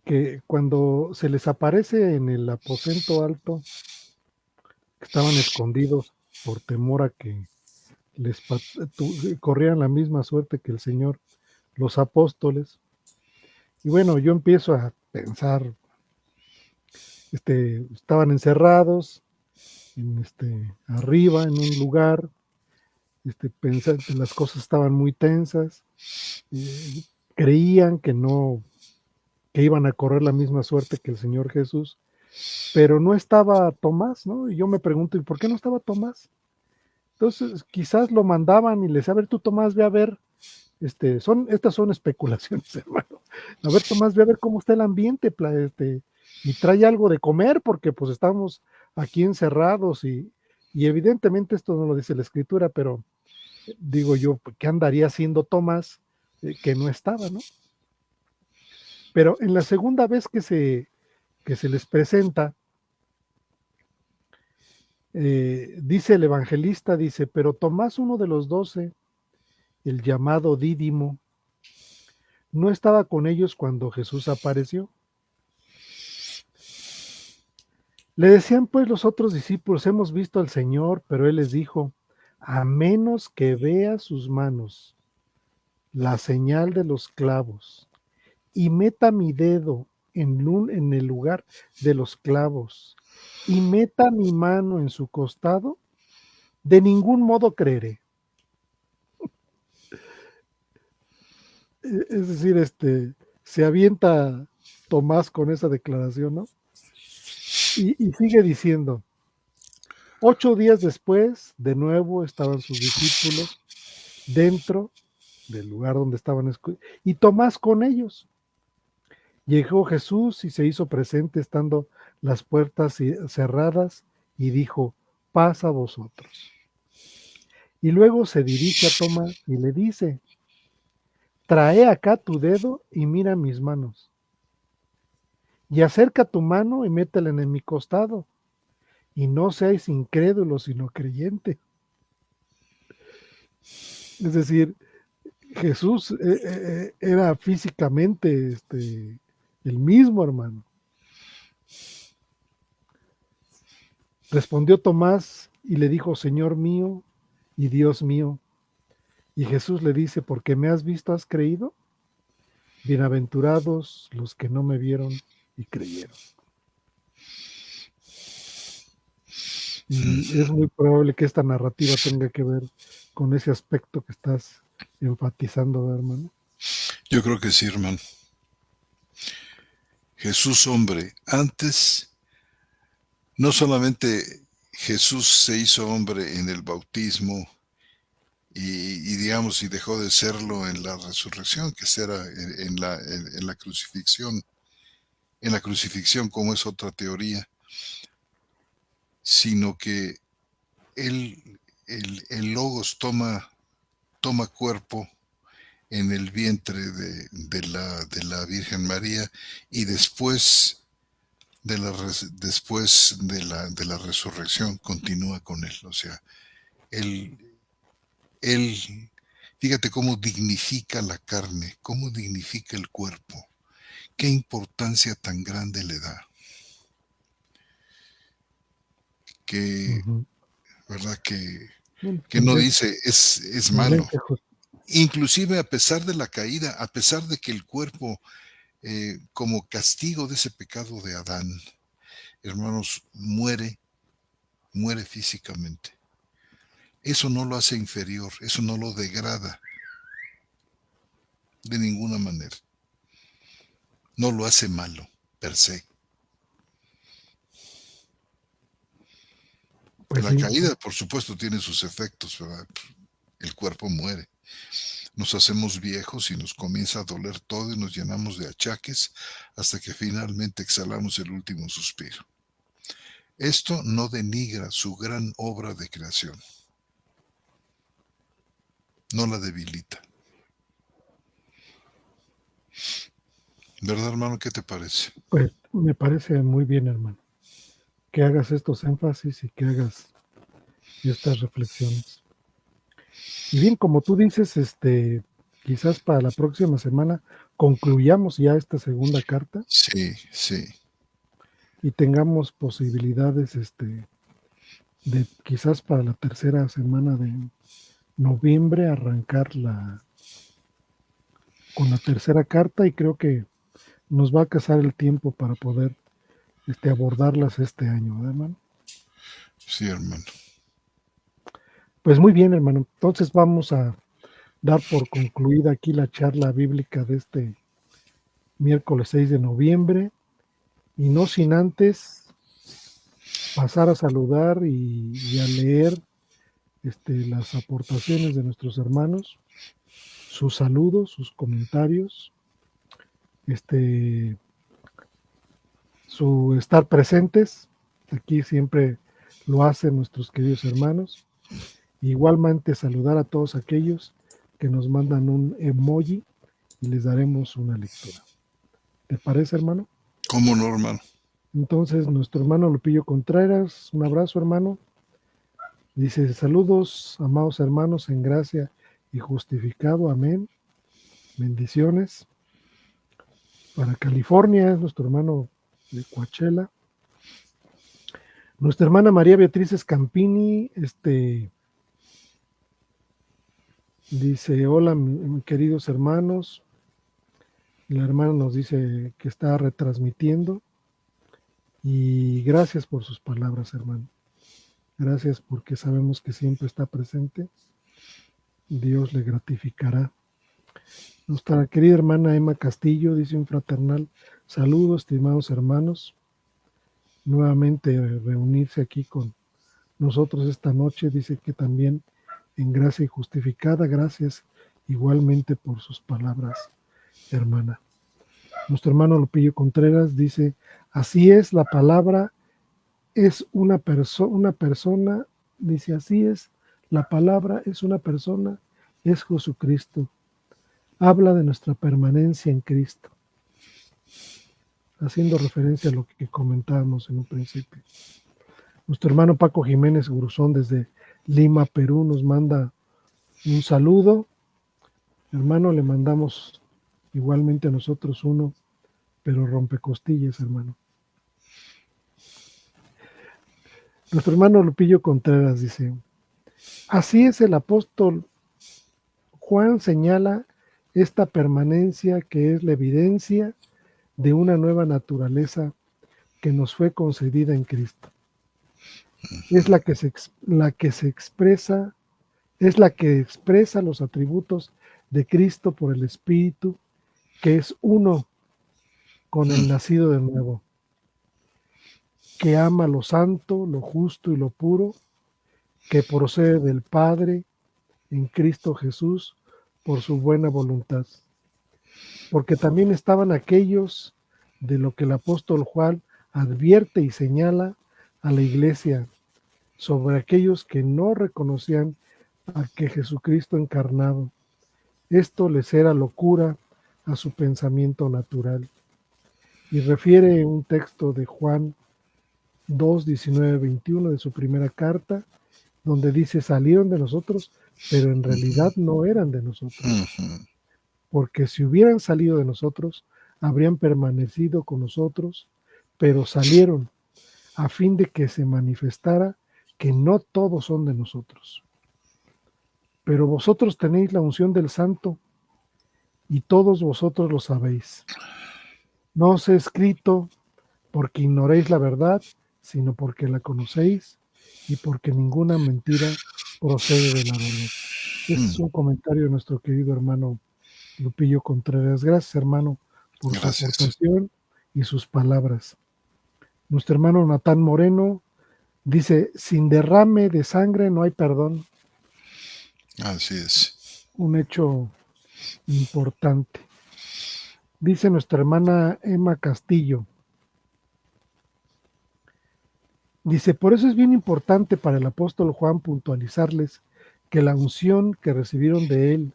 Que cuando se les aparece en el aposento alto, que estaban escondidos por temor a que les corrieran la misma suerte que el Señor, los apóstoles. Y bueno, yo empiezo a pensar, estaban encerrados arriba en un lugar, pensar que las cosas estaban muy tensas, creían que iban a correr la misma suerte que el Señor Jesús, pero no estaba Tomás, ¿no? Y yo me pregunto, ¿y por qué no estaba Tomás? Entonces, quizás lo mandaban y les decía, a ver, tú Tomás, ve a ver, estas son especulaciones, hermano. A ver, Tomás, ve a ver cómo está el ambiente, y trae algo de comer, porque pues estamos aquí encerrados y evidentemente esto no lo dice la Escritura, pero digo yo, ¿qué andaría haciendo Tomás que no estaba, no? Pero en la segunda vez que se les presenta, dice el evangelista, dice, pero Tomás, uno de los 12, el llamado Dídimo, no estaba con ellos cuando Jesús apareció. Le decían pues los otros discípulos, hemos visto al Señor, pero él les dijo, a menos que vea sus manos, la señal de los clavos, y meta mi dedo en el lugar de los clavos, y meta mi mano en su costado, de ningún modo creeré. Es decir, se avienta Tomás con esa declaración, ¿no? Y sigue diciendo, 8 días después, de nuevo estaban sus discípulos dentro del lugar donde estaban, y Tomás con ellos. Llegó Jesús y se hizo presente estando las puertas cerradas y dijo, paz a vosotros. Y luego se dirige a Tomás y le dice, trae acá tu dedo y mira mis manos. Y acerca tu mano y métela en mi costado. Y no seáis incrédulos, sino creyente. Es decir, Jesús era físicamente el mismo, hermano. Respondió Tomás y le dijo, Señor mío y Dios mío. Y Jesús le dice, porque me has visto, has creído. Bienaventurados los que no me vieron y creyeron. Y es muy probable que esta narrativa tenga que ver con ese aspecto que estás enfatizando, hermano. Yo creo que sí, hermano. Jesús hombre, antes no solamente Jesús se hizo hombre en el bautismo y digamos, y dejó de serlo en la resurrección, que será en la crucifixión. En la crucifixión, como es otra teoría, sino que él, el Logos toma cuerpo en el vientre de la Virgen María y después de la resurrección continúa con él. O sea, él, él, fíjate cómo dignifica la carne, cómo dignifica el cuerpo, qué importancia tan grande le da, que, Ujú. ¿verdad? Bueno, Que pues no es dice es malo. excelente, Inclusive a pesar de la caída, a pesar de que el cuerpo, como castigo de ese pecado de Adán, hermanos, muere físicamente. Eso no lo hace inferior, eso no lo degrada de ninguna manera. No lo hace malo, per se. pues La sí, caída, por supuesto, tiene sus efectos, ¿verdad? El cuerpo muere. Nos hacemos viejos y nos comienza a doler todo y nos llenamos de achaques hasta que finalmente exhalamos el último suspiro. Esto no denigra su gran obra de creación, no la debilita. ¿Verdad, hermano? ¿Qué te parece? pues me parece muy bien, hermano, que hagas estos énfasis y que hagas estas reflexiones. Y bien, como tú dices, quizás para la próxima semana concluyamos ya esta segunda carta Sí, sí. y tengamos posibilidades, de quizás para la tercera semana de noviembre arrancar con la tercera carta y creo que nos va a alcanzar el tiempo para poder, abordarlas este año, ¿verdad, hermano? Sí, hermano. Pues muy bien, hermano. Entonces vamos a dar por concluida aquí la charla bíblica de este miércoles 6 de noviembre y no sin antes pasar a saludar y a leer, las aportaciones de nuestros hermanos, sus saludos, sus comentarios, este, su estar presentes. Aquí siempre lo hacen nuestros queridos hermanos. Igualmente saludar a todos aquellos que nos mandan un emoji y les daremos una lectura. ¿Te parece, hermano? ¿Cómo no, hermano? Entonces, nuestro hermano Lupillo Contreras, un abrazo, hermano. Dice, saludos, amados hermanos, en gracia y justificado. Amén. Bendiciones. Para California, es nuestro hermano de Coachella. Nuestra hermana María Beatriz Escampini, dice, hola, queridos hermanos. La hermana nos dice que está retransmitiendo. Y gracias por sus palabras, hermano. Gracias porque sabemos que siempre está presente. Dios le gratificará. Nuestra querida hermana Emma Castillo dice un fraternal saludo, estimados hermanos. Nuevamente reunirse aquí con nosotros esta noche. Dice que también en gracia y justificada. Gracias igualmente por sus palabras, hermana. Nuestro hermano Lupillo Contreras dice, así es, la palabra es una persona, dice así es, la palabra es una persona, es Jesucristo. Habla de nuestra permanencia en Cristo, haciendo referencia a lo que comentábamos en un principio. Nuestro hermano Paco Jiménez Gruzón desde Lima, Perú, nos manda un saludo. Hermano, le mandamos igualmente a nosotros uno, pero rompecostillas, hermano. Nuestro hermano Lupillo Contreras dice, así es el apóstol Juan señala esta permanencia que es la evidencia de una nueva naturaleza que nos fue concedida en Cristo. Es la que se expresa, es la que expresa los atributos de Cristo por el Espíritu, que es uno con el nacido de nuevo. que ama lo santo, lo justo y lo puro, que procede del Padre en Cristo Jesús por su buena voluntad. Porque también estaban aquellos de lo que el apóstol Juan advierte y señala a la iglesia sobre aquellos que no reconocían a que Jesucristo encarnado. Esto les era locura a su pensamiento natural. Y refiere un texto de Juan 2, 19, 21 de su primera carta, donde dice, salieron de nosotros, pero en realidad no eran de nosotros. Porque si hubieran salido de nosotros, habrían permanecido con nosotros, pero salieron a fin de que se manifestara que no todos son de nosotros. Pero vosotros tenéis la unción del Santo, y todos vosotros lo sabéis. No os he escrito porque ignoréis la verdad, sino porque la conocéis y porque ninguna mentira procede de la verdad. Este es un comentario de nuestro querido hermano Lupillo Contreras. Gracias, hermano, por su aportación y sus palabras. Nuestro hermano Natán Moreno dice, sin derrame de sangre no hay perdón. Así es. Un hecho importante. Dice nuestra hermana Emma Castillo, dice, por eso es bien importante para el apóstol Juan puntualizarles que la unción que recibieron de él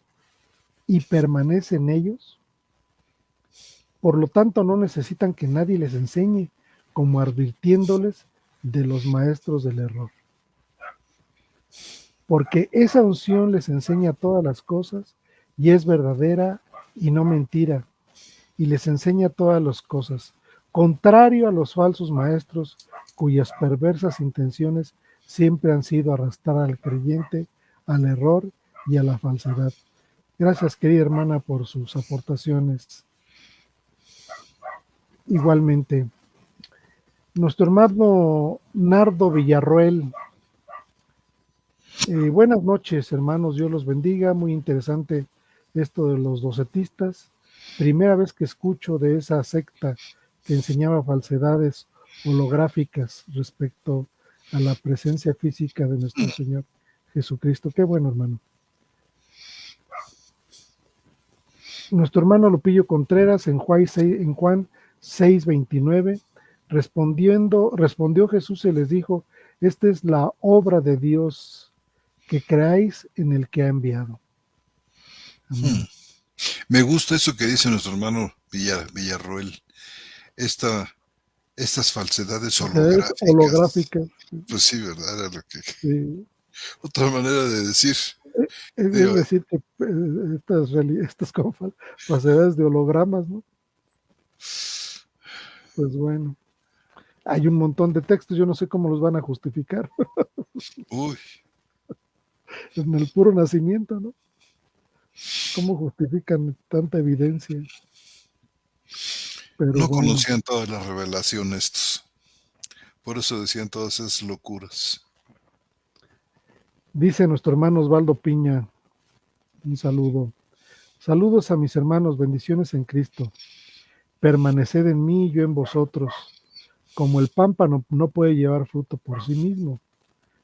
y permanece en ellos, por lo tanto no necesitan que nadie les enseñe, como advirtiéndoles de los maestros del error. Porque esa unción les enseña todas las cosas y es verdadera y no mentira, y les enseña todas las cosas, contrario a los falsos maestros cuyas perversas intenciones siempre han sido arrastrar al creyente al error y a la falsedad. Gracias, querida hermana, por sus aportaciones. Igualmente, nuestro hermano Nardo Villarroel. Buenas noches, hermanos, Dios los bendiga. Muy interesante esto de los docetistas. Primera vez que escucho de esa secta que enseñaba falsedades holográficas respecto a la presencia física de nuestro Señor Jesucristo. Qué bueno, hermano. Nuestro hermano Lupillo Contreras en Juan 6:29, respondió Jesús y les dijo, esta es la obra de Dios, que creáis en el que ha enviado. Amén. Me gusta eso que dice nuestro hermano Villarroel. Estas falsedades holográficas. Pues sí, ¿verdad? Era lo que... Sí. Otra manera de decir. Es decir, que estas como falsedades de hologramas, ¿no? Pues bueno. Hay un montón de textos, yo no sé cómo los van a justificar. Uy. En el puro nacimiento, ¿no? ¿Cómo justifican tanta evidencia? Pero no bueno. Conocían todas las revelaciones estos. Por eso decían todas esas locuras. Dice nuestro hermano Osvaldo Piña, un saludo. Saludos a mis hermanos, bendiciones en Cristo. Permaneced en mí y yo en vosotros. Como el pámpano no puede llevar fruto por sí mismo,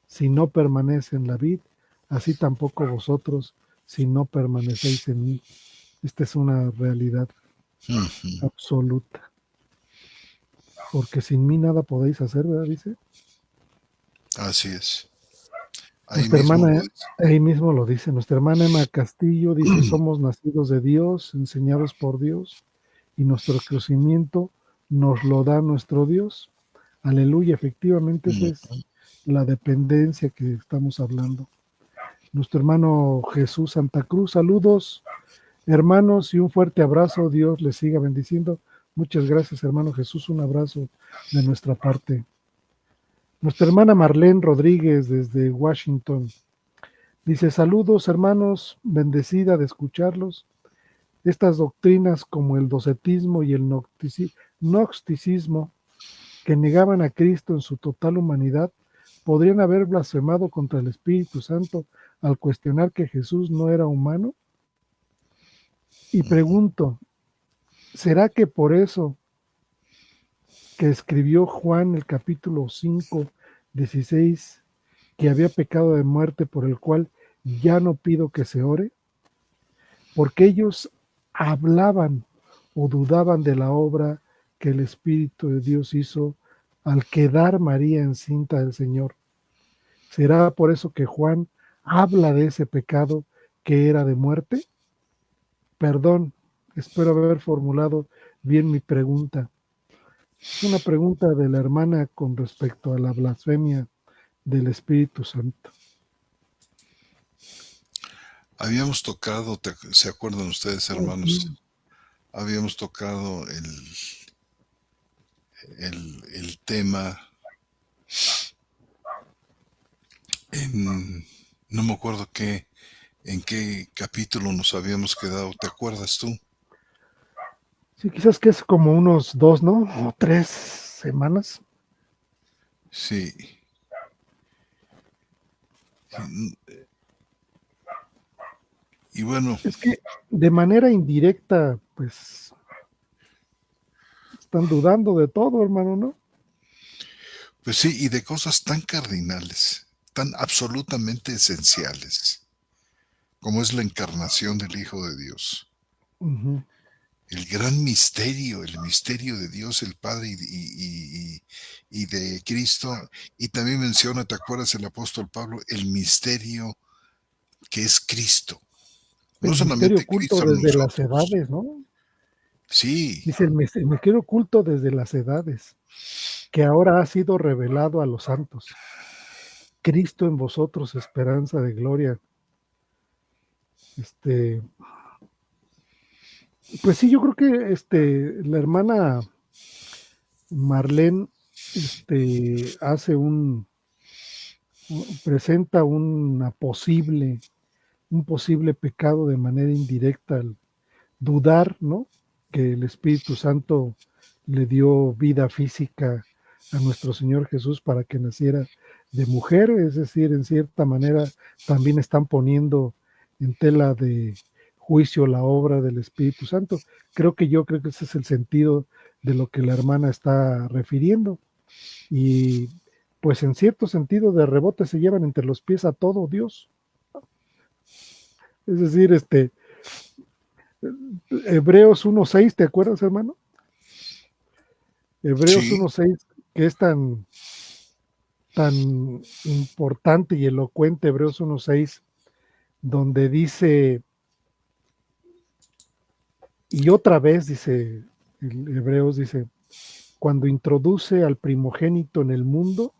si no permanece en la vid, así tampoco vosotros, si no permanecéis en mí. Esta es una realidad absoluta. Porque sin mí nada podéis hacer, ¿verdad? Dice. Así es. Ahí mismo lo dice. Nuestra hermana Emma Castillo dice, somos nacidos de Dios, enseñados por Dios, y nuestro crecimiento nos lo da nuestro Dios. Aleluya, efectivamente esa es la dependencia que estamos hablando. Nuestro hermano Jesús Santa Cruz, saludos, hermanos, y un fuerte abrazo. Dios les siga bendiciendo. Muchas gracias, hermano Jesús, un abrazo de nuestra parte. Nuestra hermana Marlene Rodríguez desde Washington dice, saludos hermanos, bendecida de escucharlos. Estas doctrinas como el docetismo y el gnosticismo que negaban a Cristo en su total humanidad podrían haber blasfemado contra el Espíritu Santo al cuestionar que Jesús no era humano. Y pregunto, ¿será que por eso que escribió Juan, el capítulo 5, 16, que había pecado de muerte por el cual ya no pido que se ore, porque ellos hablaban o dudaban de la obra que el Espíritu de Dios hizo al quedar María encinta del Señor. ¿Será por eso que Juan habla de ese pecado que era de muerte? Perdón, espero haber formulado bien mi pregunta. Es una pregunta de la hermana con respecto a la blasfemia del Espíritu Santo. Habíamos tocado, ¿se acuerdan ustedes, hermanos? Habíamos tocado el tema no me acuerdo en qué capítulo nos habíamos quedado, ¿te acuerdas tú? Sí, quizás que es como unos 2, ¿no? O 3 semanas. Sí. Y bueno, Es que de manera indirecta, pues, están dudando de todo, hermano, ¿no? pues sí, y de cosas tan cardinales, tan absolutamente esenciales, como es la encarnación del Hijo de Dios. Uh-huh. El gran misterio, el misterio de Dios el Padre y de Cristo. Y también menciona, ¿te acuerdas el apóstol Pablo? El misterio que es Cristo. No El misterio solamente oculto Cristo en desde las nosotros. edades, ¿no? Sí, Dice el misterio oculto desde las edades, que ahora ha sido revelado a los santos. Cristo en vosotros, esperanza de gloria. Pues sí, yo creo que la hermana Marlene hace presenta un posible pecado de manera indirecta al dudar, ¿no? Que el Espíritu Santo le dio vida física a nuestro Señor Jesús para que naciera de mujer, es decir, en cierta manera también están poniendo en tela de juicio la obra del Espíritu Santo. Yo creo que ese es el sentido de lo que la hermana está refiriendo. Y pues en cierto sentido de rebote se llevan entre los pies a todo Dios. Es decir, Hebreos 1:6, ¿te acuerdas, hermano? Hebreos sí, 1:6, que es tan importante y elocuente, Hebreos 1:6, donde dice, y otra vez dice, Hebreos dice, cuando introduce al primogénito en el mundo,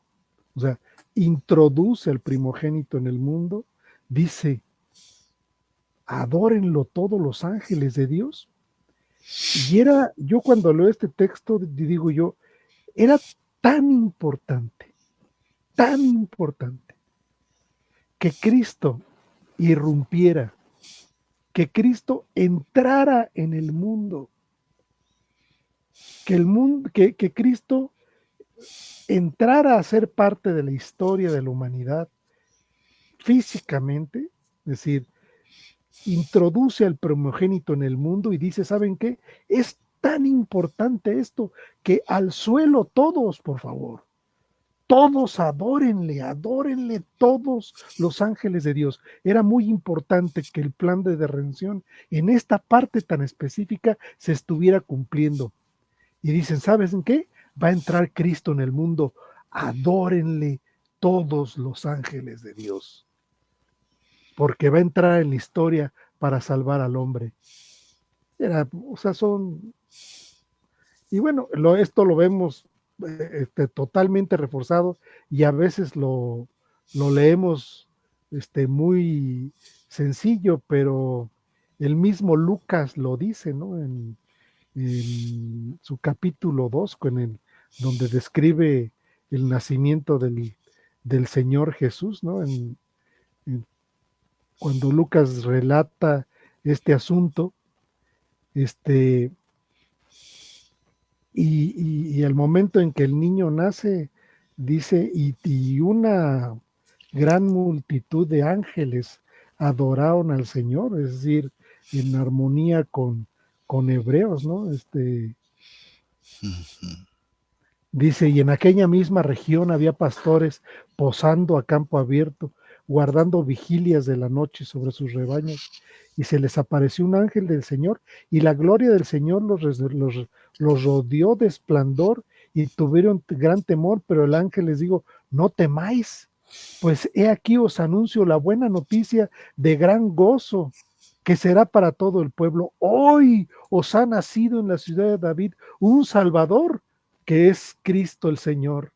o sea, introduce al primogénito en el mundo, dice, adórenlo todos los ángeles de Dios. Y yo cuando leo este texto, digo yo, era tan importante, que Cristo irrumpiera, que Cristo entrara en el mundo, que Cristo entrara a ser parte de la historia de la humanidad físicamente, es decir, introduce al primogénito en el mundo y dice, ¿saben qué? Es tan importante esto que al suelo todos, por favor. Todos adórenle todos los ángeles de Dios. Era muy importante que el plan de redención en esta parte tan específica se estuviera cumpliendo. Y dicen, ¿sabes en qué? Va a entrar Cristo en el mundo. Adórenle todos los ángeles de Dios. Porque va a entrar en la historia para salvar al hombre. Y bueno, esto lo vemos totalmente reforzado y a veces lo leemos muy sencillo, pero el mismo Lucas lo dice, ¿no? En su capítulo 2, donde describe el nacimiento del Señor Jesús, ¿no? Cuando Lucas relata este asunto, este, y el momento en que el niño nace, dice, y una gran multitud de ángeles adoraron al Señor, es decir, en armonía con Hebreos, ¿no? uh-huh. Dice, y en aquella misma región había pastores posando a campo abierto, guardando vigilias de la noche sobre sus rebaños, y se les apareció un ángel del Señor, y la gloria del Señor los rodeó de esplendor, y tuvieron gran temor, pero el ángel les dijo, no temáis, pues he aquí os anuncio la buena noticia de gran gozo, que será para todo el pueblo. Hoy os ha nacido en la ciudad de David un Salvador, que es Cristo el Señor.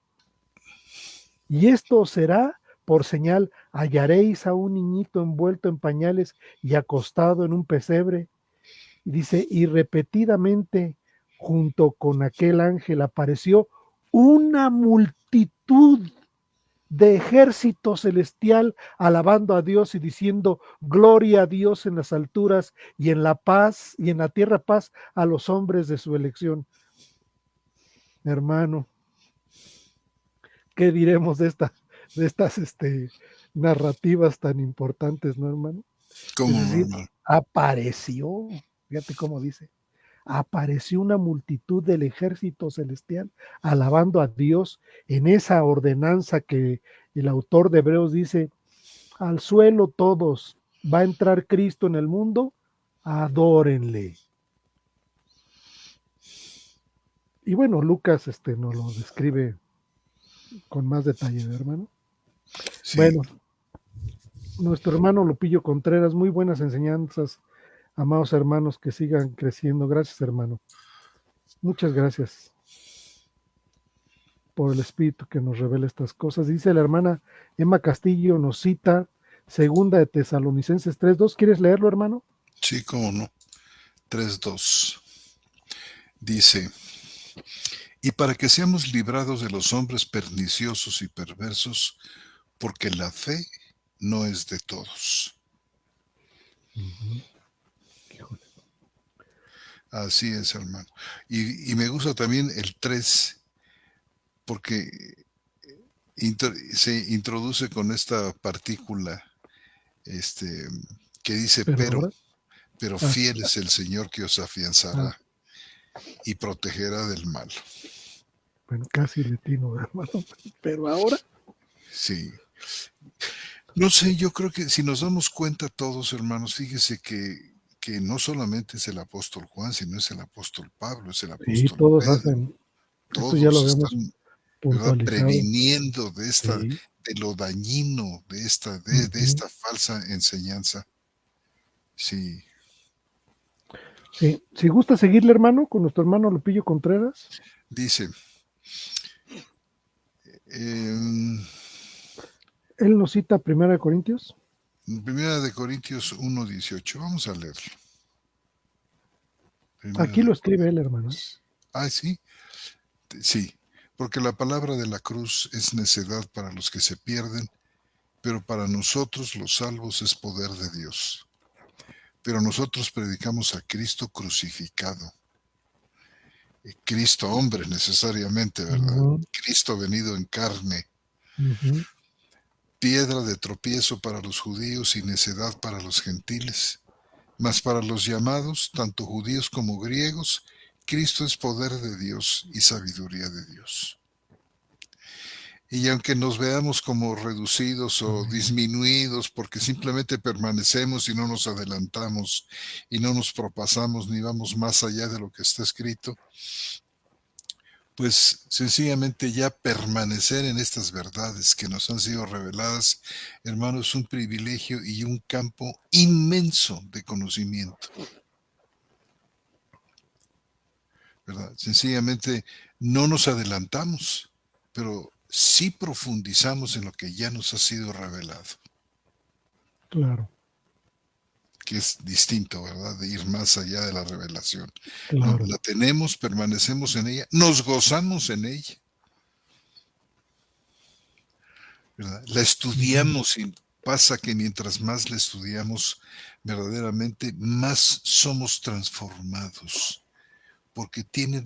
Y esto será por señal, hallaréis a un niñito envuelto en pañales y acostado en un pesebre. Y dice, y repetidamente junto con aquel ángel apareció una multitud de ejército celestial alabando a Dios y diciendo gloria a Dios en las alturas y en la paz y en la tierra paz a los hombres de su elección. Hermano, ¿qué diremos de estas narrativas tan importantes, no, hermano? Es ¿Cómo no, decir, hermano? apareció, fíjate cómo dice, apareció una multitud del ejército celestial alabando a Dios en esa ordenanza que el autor de Hebreos dice, al suelo todos, va a entrar Cristo en el mundo, adórenle. Y bueno, Lucas nos lo describe con más detalle, hermano. Sí, Bueno, nuestro hermano Lupillo Contreras, muy buenas enseñanzas, amados hermanos, que sigan creciendo. Gracias, hermano. Muchas gracias por el Espíritu que nos revela estas cosas. Dice la hermana Emma Castillo, nos cita segunda de Tesalonicenses 3:2. ¿Quieres leerlo, hermano? sí, cómo no. 3:2. Dice, y para que seamos librados de los hombres perniciosos y perversos, porque la fe no es de todos. Uh-huh. Híjole. Así es, hermano. Y me gusta también el 3, porque se introduce con esta partícula que dice, Pero ahora, pero ah, fiel es el Señor que os ah, afianzará y protegerá del mal. bueno, casi letino, hermano. Pero ahora, Sí. No sé, yo creo que si nos damos cuenta todos, hermanos, fíjese que no solamente es el apóstol Juan, sino es el apóstol Pablo, es el sí, apóstol todos Pedro. hacen, esto ya lo Todos vemos están, ¿verdad?, puntualizado. previniendo Sí. de lo dañino de Uh-huh. esta falsa enseñanza. Sí, Sí, si gusta seguirle, hermano, con nuestro hermano Lupillo Contreras. dice, en Él nos cita Primera de Corintios. Primera de Corintios 1:18, vamos a leerlo. Primera Aquí de lo escribe él, hermano. Corintios. Ah, sí, sí, porque la palabra de la cruz es necedad para los que se pierden, pero para nosotros los salvos es poder de Dios. Pero nosotros predicamos a Cristo crucificado. Cristo hombre necesariamente, ¿verdad? Uh-huh. Cristo venido en carne, Uh-huh. piedra de tropiezo para los judíos y necedad para los gentiles. Mas para los llamados, tanto judíos como griegos, Cristo es poder de Dios y sabiduría de Dios. Y aunque nos veamos como reducidos o Amén. disminuidos porque simplemente permanecemos y no nos adelantamos y no nos propasamos ni vamos más allá de lo que está escrito, pues sencillamente ya permanecer en estas verdades que nos han sido reveladas, hermanos, es un privilegio y un campo inmenso de conocimiento, ¿verdad? Sencillamente no nos adelantamos, pero sí profundizamos en lo que ya nos ha sido revelado, Claro, que es distinto, ¿verdad? De ir más allá de la revelación. No, claro. la tenemos, permanecemos en ella, nos gozamos en ella, ¿verdad? La Uh-huh. estudiamos y pasa que mientras más la estudiamos, verdaderamente más somos transformados, porque tiene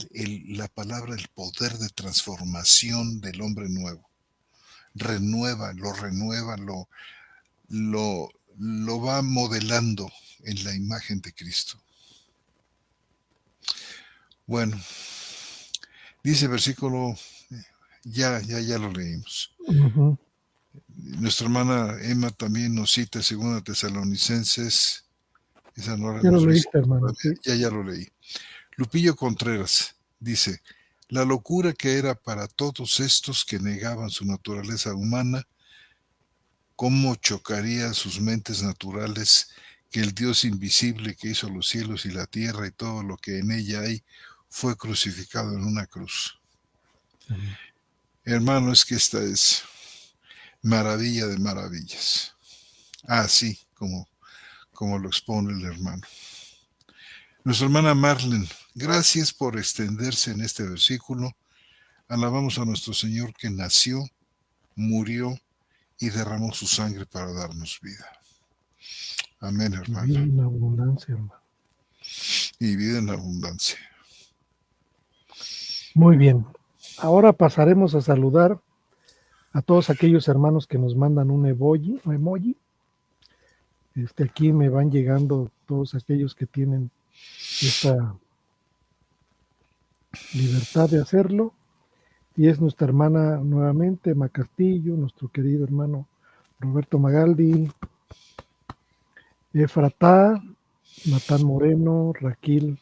la palabra el poder de transformación del hombre nuevo. Renueva, lo, lo va modelando en la imagen de Cristo. Bueno, dice versículo Ya lo leímos. Ujú. Nuestra hermana Emma también nos cita 2 Tesalonicenses. Esa no la Ya lo hemos visto leíste, hermano, todavía. sí. Ya lo leí. Lupillo Contreras dice, la locura que era para todos estos que negaban su naturaleza humana, cómo chocaría sus mentes naturales que el Dios invisible que hizo los cielos y la tierra y todo lo que en ella hay, fue crucificado en una cruz. Amén. Hermano, es que esta es maravilla de maravillas. Así como lo expone el hermano. Nuestra hermana Marlene, gracias por extenderse en este versículo. Alabamos a nuestro Señor que nació, murió y derramó su sangre para darnos vida. Amén, Y hermano. vida en abundancia, hermano. Y vida en abundancia. Muy bien. Ahora pasaremos a saludar a todos aquellos hermanos que nos mandan un emoji. Aquí me van llegando todos aquellos que tienen esta libertad de hacerlo. Y es nuestra hermana nuevamente, Emma Castillo, nuestro querido hermano Roberto Magaldi, Efratá, Natán Moreno, Raquel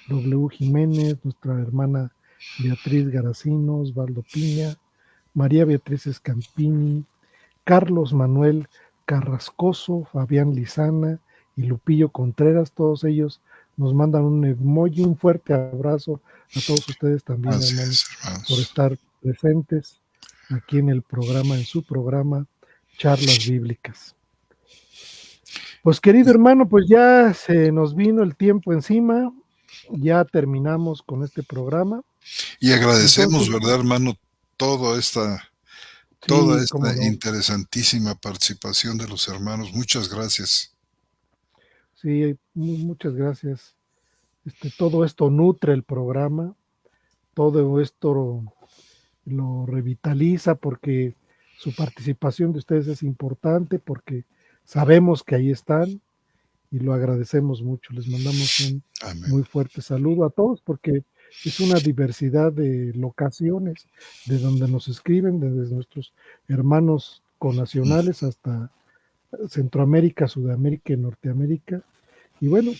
W. Jiménez, nuestra hermana Beatriz Garacino, Osvaldo Piña, María Beatriz Escampini, Carlos Manuel Carrascoso, Fabián Lizana y Lupillo Contreras, todos ellos nos mandan un emoji, un fuerte abrazo a todos ustedes también, Así es, hermanos, por hermanos. estar presentes aquí en el programa, en su programa, Charlas Bíblicas. Pues querido hermano, pues ya se nos vino el tiempo encima, ya terminamos con este programa. Y agradecemos, Entonces, ¿verdad, hermano? Toda esta sí, cómo no. interesantísima participación de los hermanos. Muchas gracias. Sí, muchas gracias. Todo esto nutre el programa, todo esto lo revitaliza porque su participación de ustedes es importante, porque sabemos que ahí están y lo agradecemos mucho. Les mandamos un Amén. muy fuerte saludo a todos porque es una diversidad de locaciones de donde nos escriben, desde nuestros hermanos connacionales hasta Centroamérica, Sudamérica y Norteamérica. Y bueno,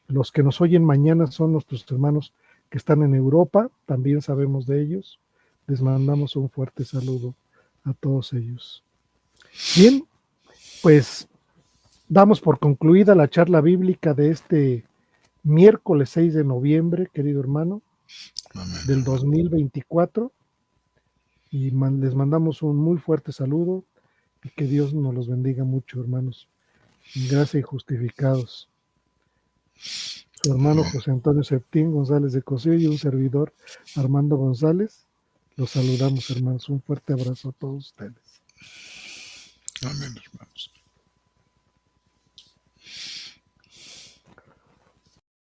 los que nos oyen mañana son nuestros hermanos que están en Europa, también sabemos de ellos. Les mandamos un fuerte saludo a todos ellos. Bien, pues damos por concluida la charla bíblica de este miércoles 6 de noviembre, querido hermano, Amén, del hermano. 2024. Y les mandamos un muy fuerte saludo y que Dios nos los bendiga mucho, hermanos, en gracia y justificados. Su hermano Amén. José Antonio Septín González de Cosío y un servidor Armando González. Los saludamos, hermanos. Un fuerte abrazo a todos ustedes. Amén, hermanos.